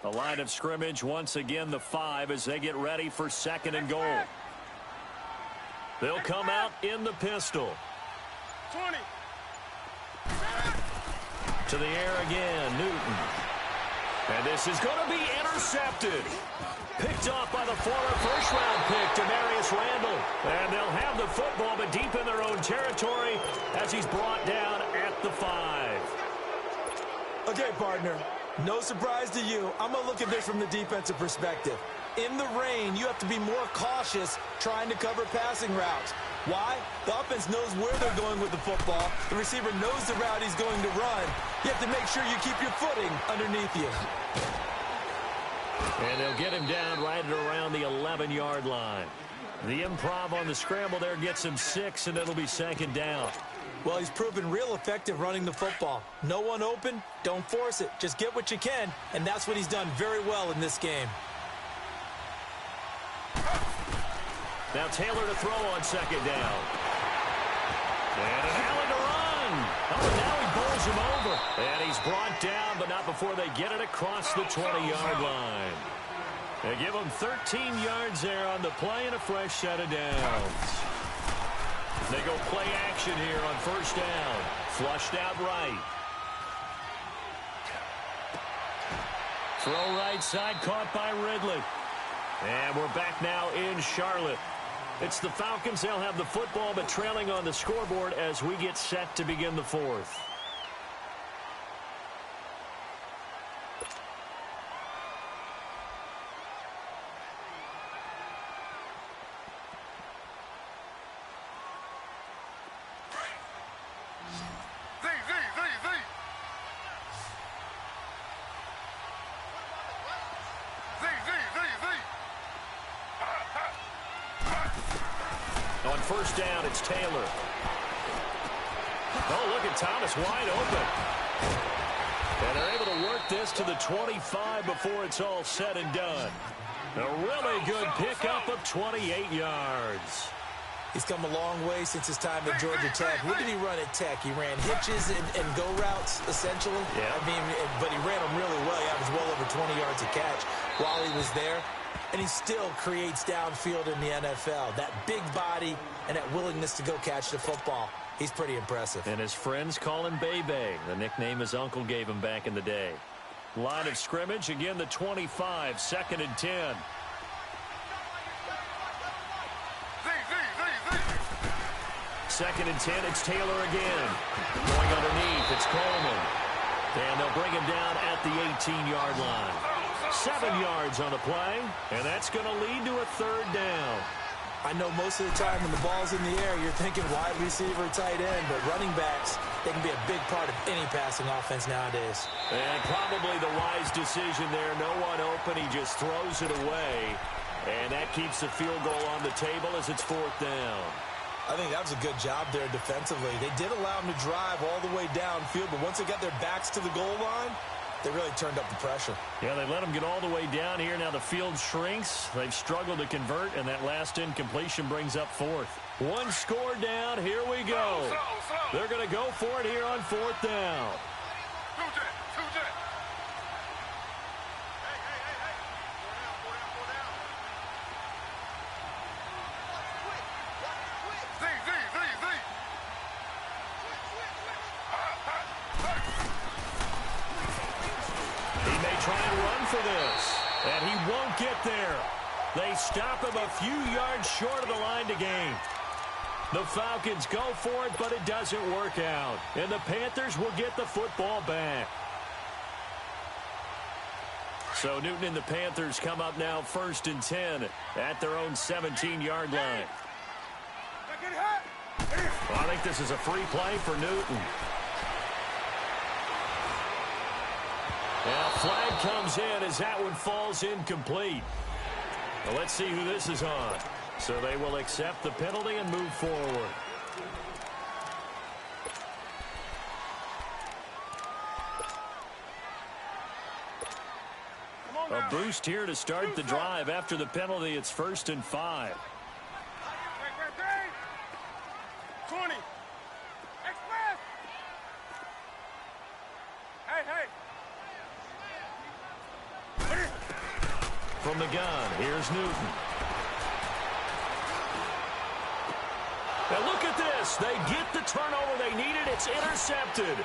The line of scrimmage, once again, the 5 as they get ready for 2nd and goal. They'll come out in the pistol. 20. To the air again, Newton. And this is going to be intercepted. Picked off by the former first-round pick, Demarius Randall. And they'll have the football, but deep in their own territory as he's brought down at the 5. Okay, partner. No surprise to you. I'm going to look at this from the defensive perspective. In the rain, you have to be more cautious trying to cover passing routes. Why? The offense knows where they're going with the football. The receiver knows the route he's going to run. You have to make sure you keep your footing underneath you. And they'll get him down right at around the 11-yard line. The improv on the scramble there gets him 6, and it'll be 2nd down. Well, he's proven real effective running the football. No one open, don't force it. Just get what you can, and that's what he's done very well in this game. Now Taylor to throw on 2nd down. And an alley to run. Oh, and now he bowls him over. And he's brought down, but not before they get it across the 20-yard line. They give him 13 yards there on the play and a fresh set of downs. They go play action here on first down. Flushed out right. Throw right side, caught by Ridley. And we're back now in Charlotte. It's the Falcons. They'll have the football, but trailing on the scoreboard as we get set to begin the 4th. On first down, it's Taylor. Oh, look at Thomas wide open. And they're able to work this to the 25 before it's all said and done. A really good pickup of 28 yards. He's come a long way since his time at Georgia Tech. What did he run at Tech? He ran hitches and go routes, essentially. Yeah. I mean, but he ran them really well. He averaged well over 20 yards a catch while he was there. And he still creates downfield in the NFL. That big body and that willingness to go catch the football. He's pretty impressive. And his friends call him Bebe, the nickname his uncle gave him back in the day. Line of scrimmage, again the 25, 2nd and 10. Second and 10, it's Taylor again. Going underneath, it's Coleman. And they'll bring him down at the 18-yard line. 7 yards on the play, and that's going to lead to a 3rd down. I know most of the time when the ball's in the air, you're thinking wide receiver, tight end, but running backs, they can be a big part of any passing offense nowadays. And probably the wise decision there. No one open. He just throws it away. And that keeps the field goal on the table as it's 4th down. I think that was a good job there defensively. They did allow them to drive all the way downfield, but once they got their backs to the goal line, they really turned up the pressure. Yeah, they let them get all the way down here. Now the field shrinks. They've struggled to convert, and that last incompletion brings up 4th. One score down. Here we go. They're going to go for it here on 4th down. Try and run for this, and he won't get there. They stop him a few yards short of the line to gain. The Falcons go for it, but it doesn't work out, and the Panthers will get the football back. So Newton and the Panthers come up now 1st and 10 at their own 17-yard line. Well, I think this is a free play for Newton. Now, flag comes in as that one falls incomplete. Well, let's see who this is on. So they will accept the penalty and move forward. A boost here to start the drive. After the penalty, it's 1st and 5. 20. Express. Hey. From the gun, here's Newton. Now look at this. They get the turnover they needed. It's intercepted.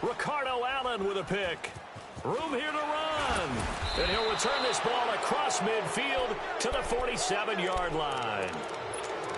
Ricardo Allen with a pick. Room here to run. And he'll return this ball across midfield to the 47-yard line.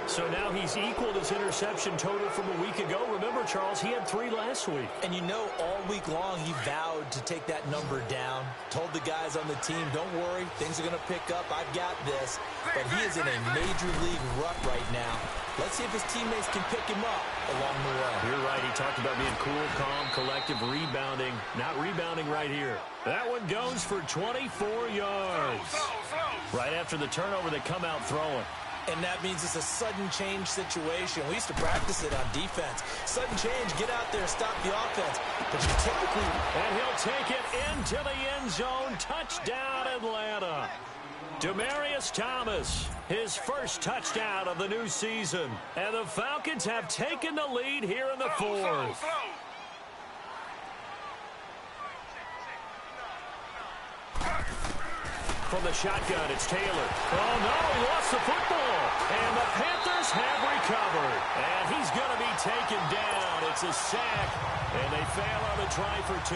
So now he's equaled his interception total from a week ago. Remember, Charles, he had 3 last week. And you know, all week long he vowed to take that number down. Told the guys on the team, don't worry, things are going to pick up. I've got this. But he is in a major league rut right now. Let's see if his teammates can pick him up along the way. You're right. He talked about being cool, calm, collective, rebounding. Not rebounding right here. That one goes for 24 yards. Right after the turnover, they come out throwing. And that means it's a sudden change situation. We used to practice it on defense. Sudden change, get out there, stop the offense. But you typically... And he'll take it into the end zone. Touchdown, Atlanta. Demaryius Thomas, his first touchdown of the new season. And the Falcons have taken the lead here in the 4th. From the shotgun, it's Taylor. Oh, no, he lost the football. And the Panthers have recovered. And he's going to be taken down. It's a sack, and they fail on the try for 2.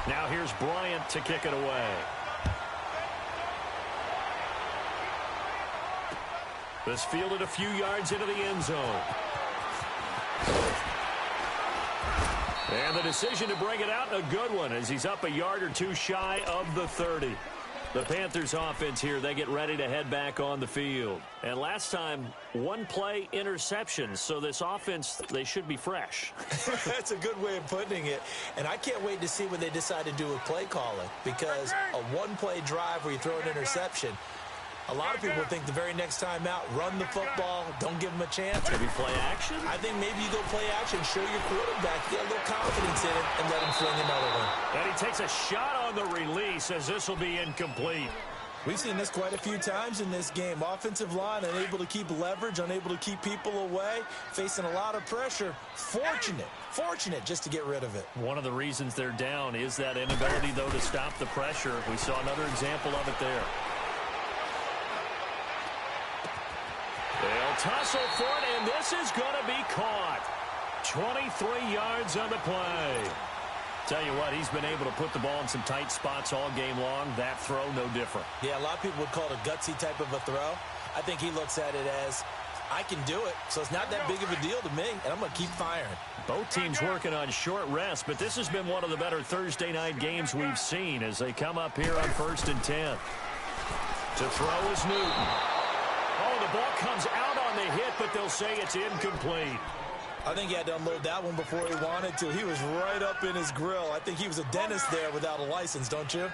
Now here's Bryant to kick it away. This fielded a few yards into the end zone. And the decision to bring it out, a good one, as he's up a yard or 2 shy of the 30. The Panthers offense here, they get ready to head back on the field. And last time, 1 play interception, so this offense, they should be fresh. That's a good way of putting it. And I can't wait to see what they decide to do with play calling, because a 1-play drive where you throw an interception, A lot of people think the very next time out, run the football, don't give him a chance. Maybe play action? I think maybe you go play action, show your quarterback, get a little confidence in it, and let him fling another one. And he takes a shot on the release as this will be incomplete. We've seen this quite a few times in this game. Offensive line unable to keep leverage, unable to keep people away, facing a lot of pressure. Fortunate just to get rid of it. One of the reasons they're down is that inability, though, to stop the pressure. We saw another example of it there. They'll tussle for it, and this is going to be caught. 23 yards on the play. Tell you what, he's been able to put the ball in some tight spots all game long. That throw, no different. Yeah, a lot of people would call it a gutsy type of a throw. I think he looks at it as, I can do it, so it's not that big of a deal to me, and I'm going to keep firing. Both teams working on short rest, but this has been one of the better Thursday night games we've seen as they come up here on 1st and 10. To throw is Newton. Oh, the ball comes out on the hit, but they'll say it's incomplete. I think he had to unload that one before he wanted to. He was right up in his grill. I think he was a dentist there without a license, don't you?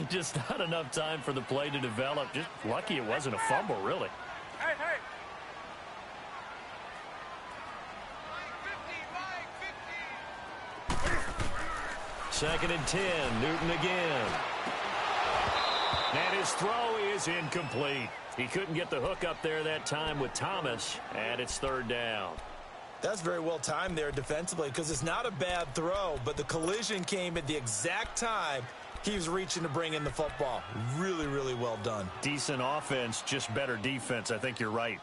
Just not enough time for the play to develop. Just lucky it wasn't a fumble, really. Hey, hey. 2nd and 10. Newton again. And his throw is incomplete. He couldn't get the hook up there that time with Thomas, and it's 3rd down. That's very well timed there defensively because it's not a bad throw, but the collision came at the exact time he was reaching to bring in the football. Really, really well done. Decent offense, just better defense. I think you're right.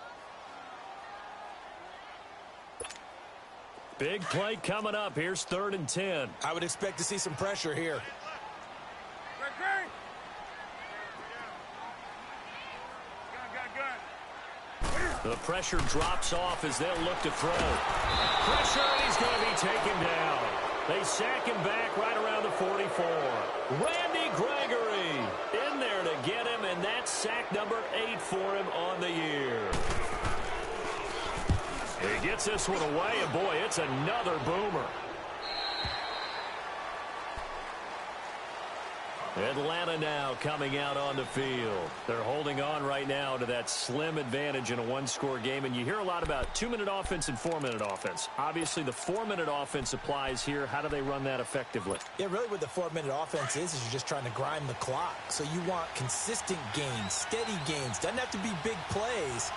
Big play coming up. Here's 3rd and 10. I would expect to see some pressure here. The pressure drops off as they'll look to throw. Pressure, and he's going to be taken down. They sack him back right around the 44. Randy Gregory in there to get him, and that's sack number 8 for him on the year. He gets this one away, and boy, it's another boomer. Atlanta now coming out on the field. They're holding on right now to that slim advantage in a one-score game, and you hear a lot about 2-minute offense and 4-minute offense. Obviously, the 4-minute offense applies here. How do they run that effectively? Yeah, really what the 4-minute offense is you're just trying to grind the clock. So you want consistent gains, steady gains. Doesn't have to be big plays,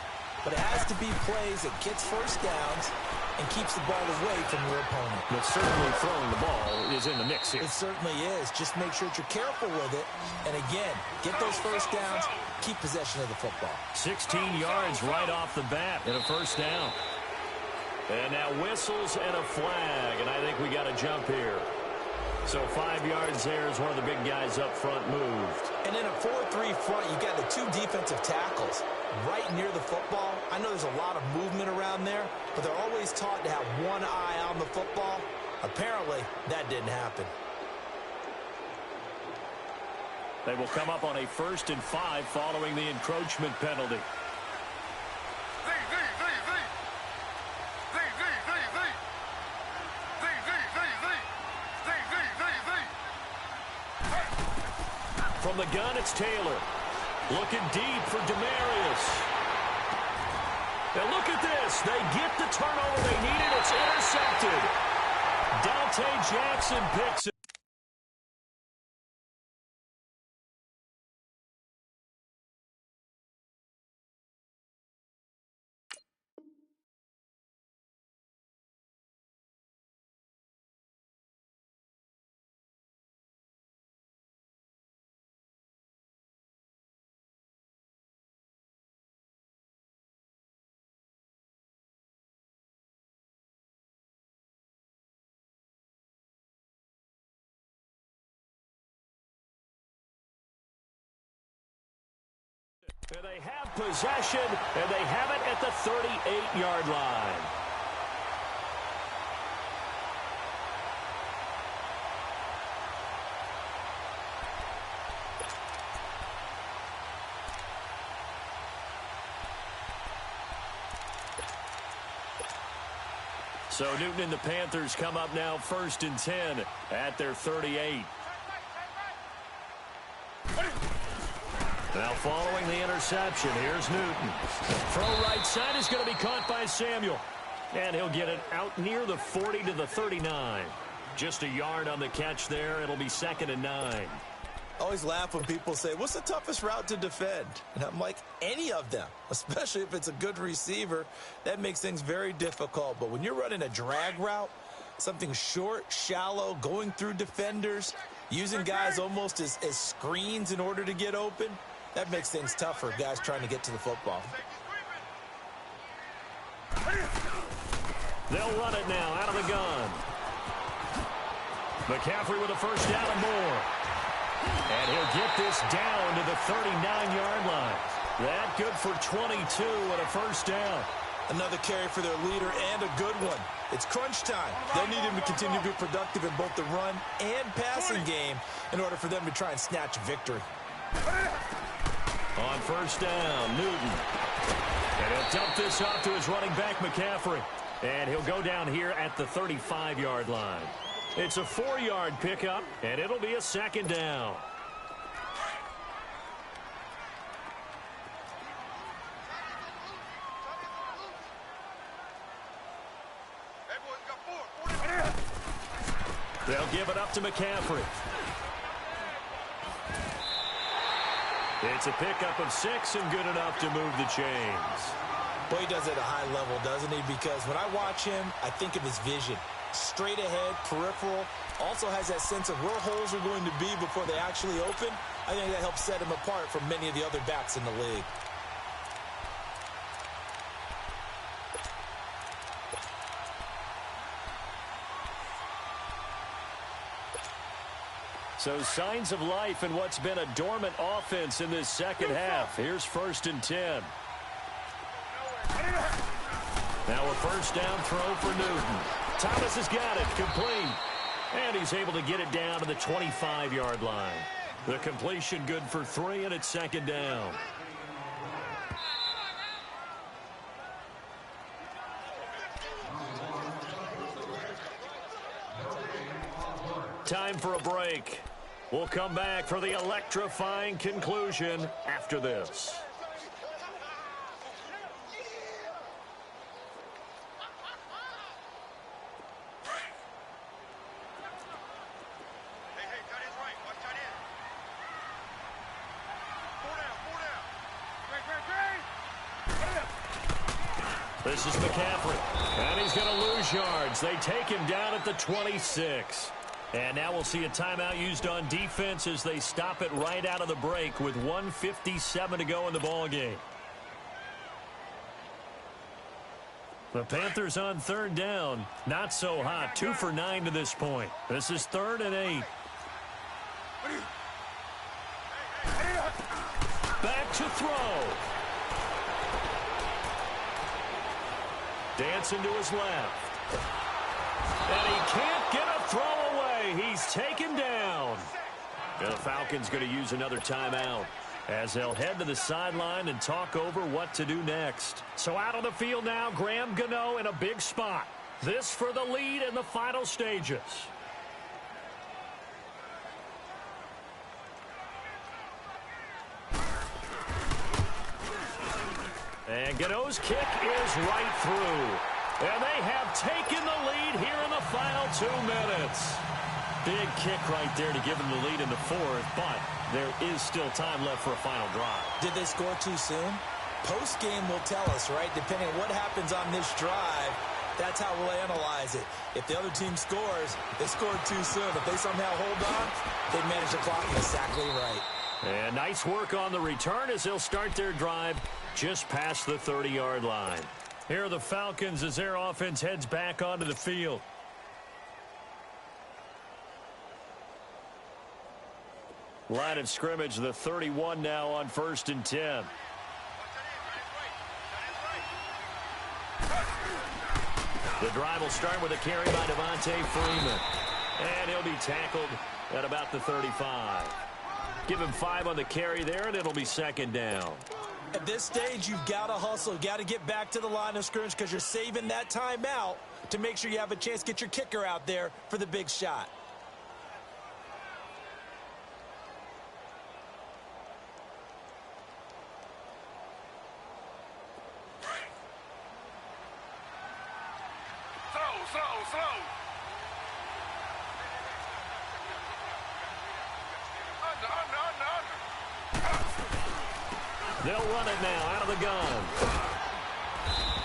but it has to be plays that gets first downs and keeps the ball away from your opponent. But certainly throwing the ball is in the mix here. It certainly is. Just make sure that you're careful with it. And again, get those first downs, keep possession of the football. 16 yards right off the bat and a first down. And now whistles and a flag, and I think we got a jump here. So 5 yards there as one of the big guys up front moved. And in a 4-3 front, you got the 2 defensive tackles right near the football. I know there's a lot of movement around there, but they're always taught to have one eye on the football. Apparently, that didn't happen. They will come up on a 1st and 5 following the encroachment penalty. From the gun, it's Taylor. Looking deep for Demarius. And look at this. They get the turnover they needed. It's intercepted. Dante Jackson picks it. They have possession, and they have it at the 38-yard line. So Newton and the Panthers come up now 1st and 10 at their 38. Now following the interception, here's Newton. Throw right side is going to be caught by Samuel. And he'll get it out near the 40 to the 39. Just a yard on the catch there. It'll be 2nd and 9. I always laugh when people say, what's the toughest route to defend? And I'm like, any of them, especially if it's a good receiver. That makes things very difficult. But when you're running a drag route, something short, shallow, going through defenders, using guys almost as screens in order to get open, that makes things tough for guys trying to get to the football. They'll run it now out of the gun. McCaffrey with a first down and more. And he'll get this down to the 39-yard line. That good for 22 and a first down. Another carry for their leader and a good one. It's crunch time. They'll need him to continue to be productive in both the run and passing game in order for them to try and snatch victory. On first down, Newton. And he'll dump this off to his running back, McCaffrey. And he'll go down here at the 35-yard line. It's a 4-yard pickup, and it'll be a 2nd down. They'll give it up to McCaffrey. It's a pickup of 6 and good enough to move the chains. Boy, he does it at a high level, doesn't he? Because when I watch him, I think of his vision. Straight ahead, peripheral, also has that sense of where holes are going to be before they actually open. I think that helps set him apart from many of the other backs in the league. So signs of life in what's been a dormant offense in this second half. Here's 1st and 10. Now a first down throw for Newton. Thomas has got it, complete. And he's able to get it down to the 25-yard line. The completion good for 3, and it's 2nd down. Time for a break. We'll come back for the electrifying conclusion after this. This is McCaffrey, and he's going to lose yards. They take him down at the 26. And now we'll see a timeout used on defense as they stop it right out of the break with 1:57 to go in the ballgame. The Panthers on 3rd down. Not so hot. 2 for 9 to this point. This is 3rd and 8. Back to throw. Dancing to his left. And he can't get a throw away. He's taken down. And the Falcons going to use another timeout as they'll head to the sideline and talk over what to do next. So out on the field now, Graham Gano in a big spot. This for the lead in the final stages. And Gano's kick is right through. And they have taken the lead here in the final 2 minutes. Big kick right there to give them the lead in the 4th, but there is still time left for a final drive. Did they score too soon? Post-game will tell us, right? Depending on what happens on this drive, that's how we'll analyze it. If the other team scores, they scored too soon. If they somehow hold on, they manage the clock exactly right. And nice work on the return as they'll start their drive just past the 30-yard line. Here are the Falcons as their offense heads back onto the field. Line of scrimmage, the 31 now on 1st and 10. The drive will start with a carry by Devontae Freeman. And he'll be tackled at about the 35. Give him 5 on the carry there, and it'll be 2nd down. At this stage, you've got to hustle. You've got to get back to the line of scrimmage because you're saving that timeout to make sure you have a chance to get your kicker out there for the big shot. slow. Under. They'll run it now out of the gun.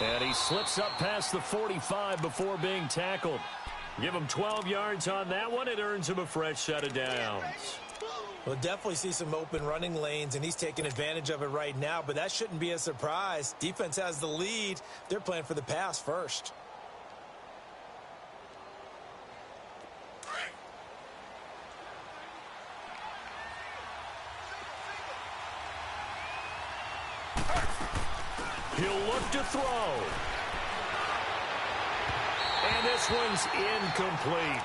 And he slips up past the 45 before being tackled. Give him 12 yards on that one. It earns him a fresh set of downs. We'll definitely see some open running lanes, and he's taking advantage of it right now, but that shouldn't be a surprise. Defense has the lead. They're playing for the pass first. He'll look to throw. And this one's incomplete.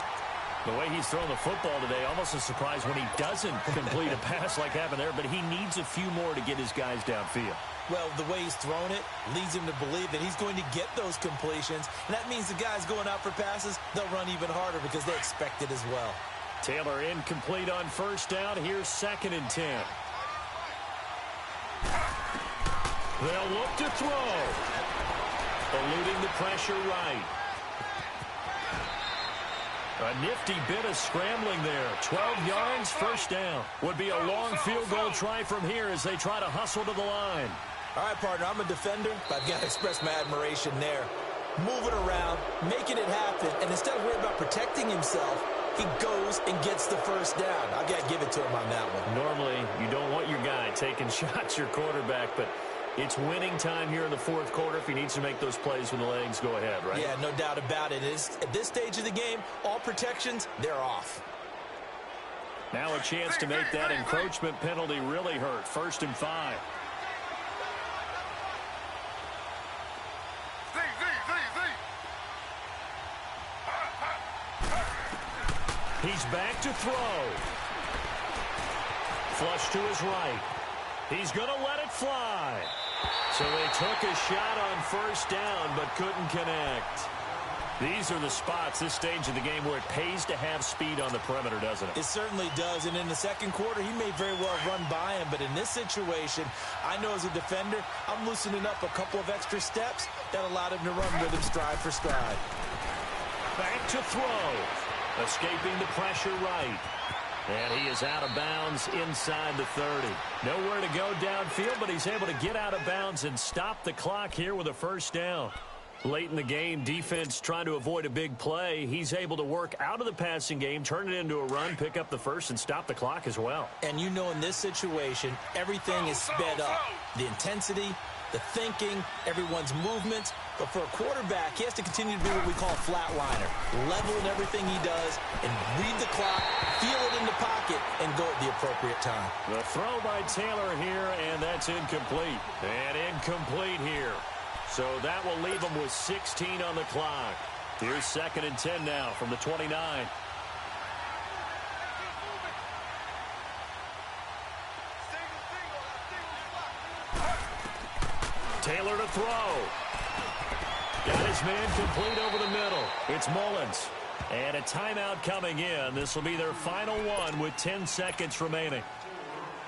The way he's throwing the football today, almost a surprise when he doesn't complete a pass like happened there, but he needs a few more to get his guys downfield. Well, the way he's thrown it leads him to believe that he's going to get those completions, and that means the guys going out for passes, they'll run even harder because they expect it as well. Taylor incomplete on first down. Here's 2nd and 10. They'll look to throw. Eluding the pressure right. A nifty bit of scrambling there. 12 yards, first down. Would be a long field goal try from here as they try to hustle to the line. All right, partner, I'm a defender, but I've got to express my admiration there. Moving around, making it happen, and instead of worrying about protecting himself, he goes and gets the first down. I've got to give it to him on that one. Normally, you don't want your guy taking shots, your quarterback, but it's winning time here in the 4th quarter. If he needs to make those plays when the legs go ahead, right? Yeah, no doubt about it. At this stage of the game, all protections, they're off. Now a chance to make that encroachment penalty really hurt. 1st and 5. He's back to throw. Flush to his right. He's going to let it fly. So they took a shot on first down but couldn't connect. These are the spots, this stage of the game, where it pays to have speed on the perimeter, doesn't it? It certainly does, and in the 2nd quarter, he may very well run by him, but in this situation, I know as a defender, I'm loosening up a couple of extra steps that allowed him to run with him stride for stride. Back to throw. Escaping the pressure right. And he is out of bounds inside the 30. Nowhere to go downfield, but he's able to get out of bounds and stop the clock here with a first down. Late in the game, defense trying to avoid a big play. He's able to work out of the passing game, turn it into a run, pick up the first, and stop the clock as well. And you know in this situation, everything is sped up. The intensity, the thinking, everyone's movements. But for a quarterback, he has to continue to be what we call a flatliner. Level in everything he does and read the clock, feel it in the pocket, and go at the appropriate time. The throw by Taylor here, and that's incomplete. And incomplete here. So that will leave him with 16 on the clock. Here's 2nd and 10 now from the 29. Taylor to throw. Got his man complete over the middle. It's Mullins. And a timeout coming in. This will be their final one with 10 seconds remaining.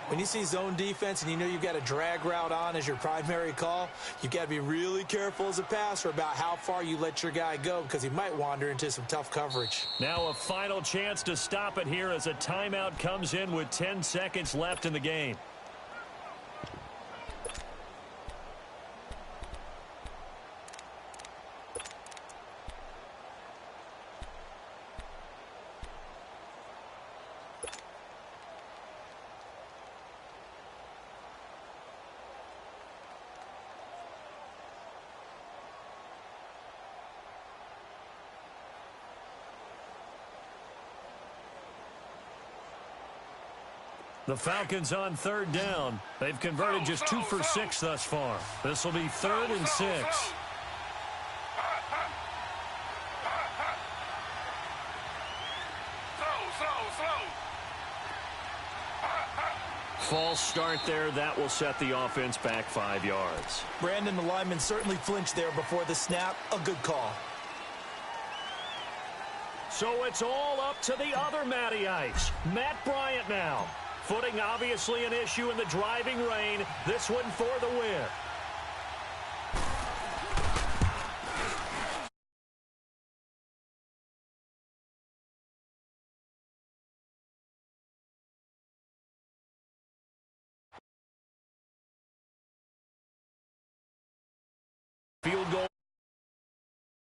When you see zone defense and you know you've got a drag route on as your primary call, you've got to be really careful as a passer about how far you let your guy go because he might wander into some tough coverage. Now a final chance to stop it here as a timeout comes in with 10 seconds left in the game. The Falcons on 3rd down. They've converted just 2 for 6 thus far. This will be 3rd and 6. False start there. That will set the offense back 5 yards. Brandon, the lineman certainly flinched there before the snap. A good call. So it's all up to the other Matty Ice. Matt Bryant now. Footing obviously an issue in the driving rain. This one for the win.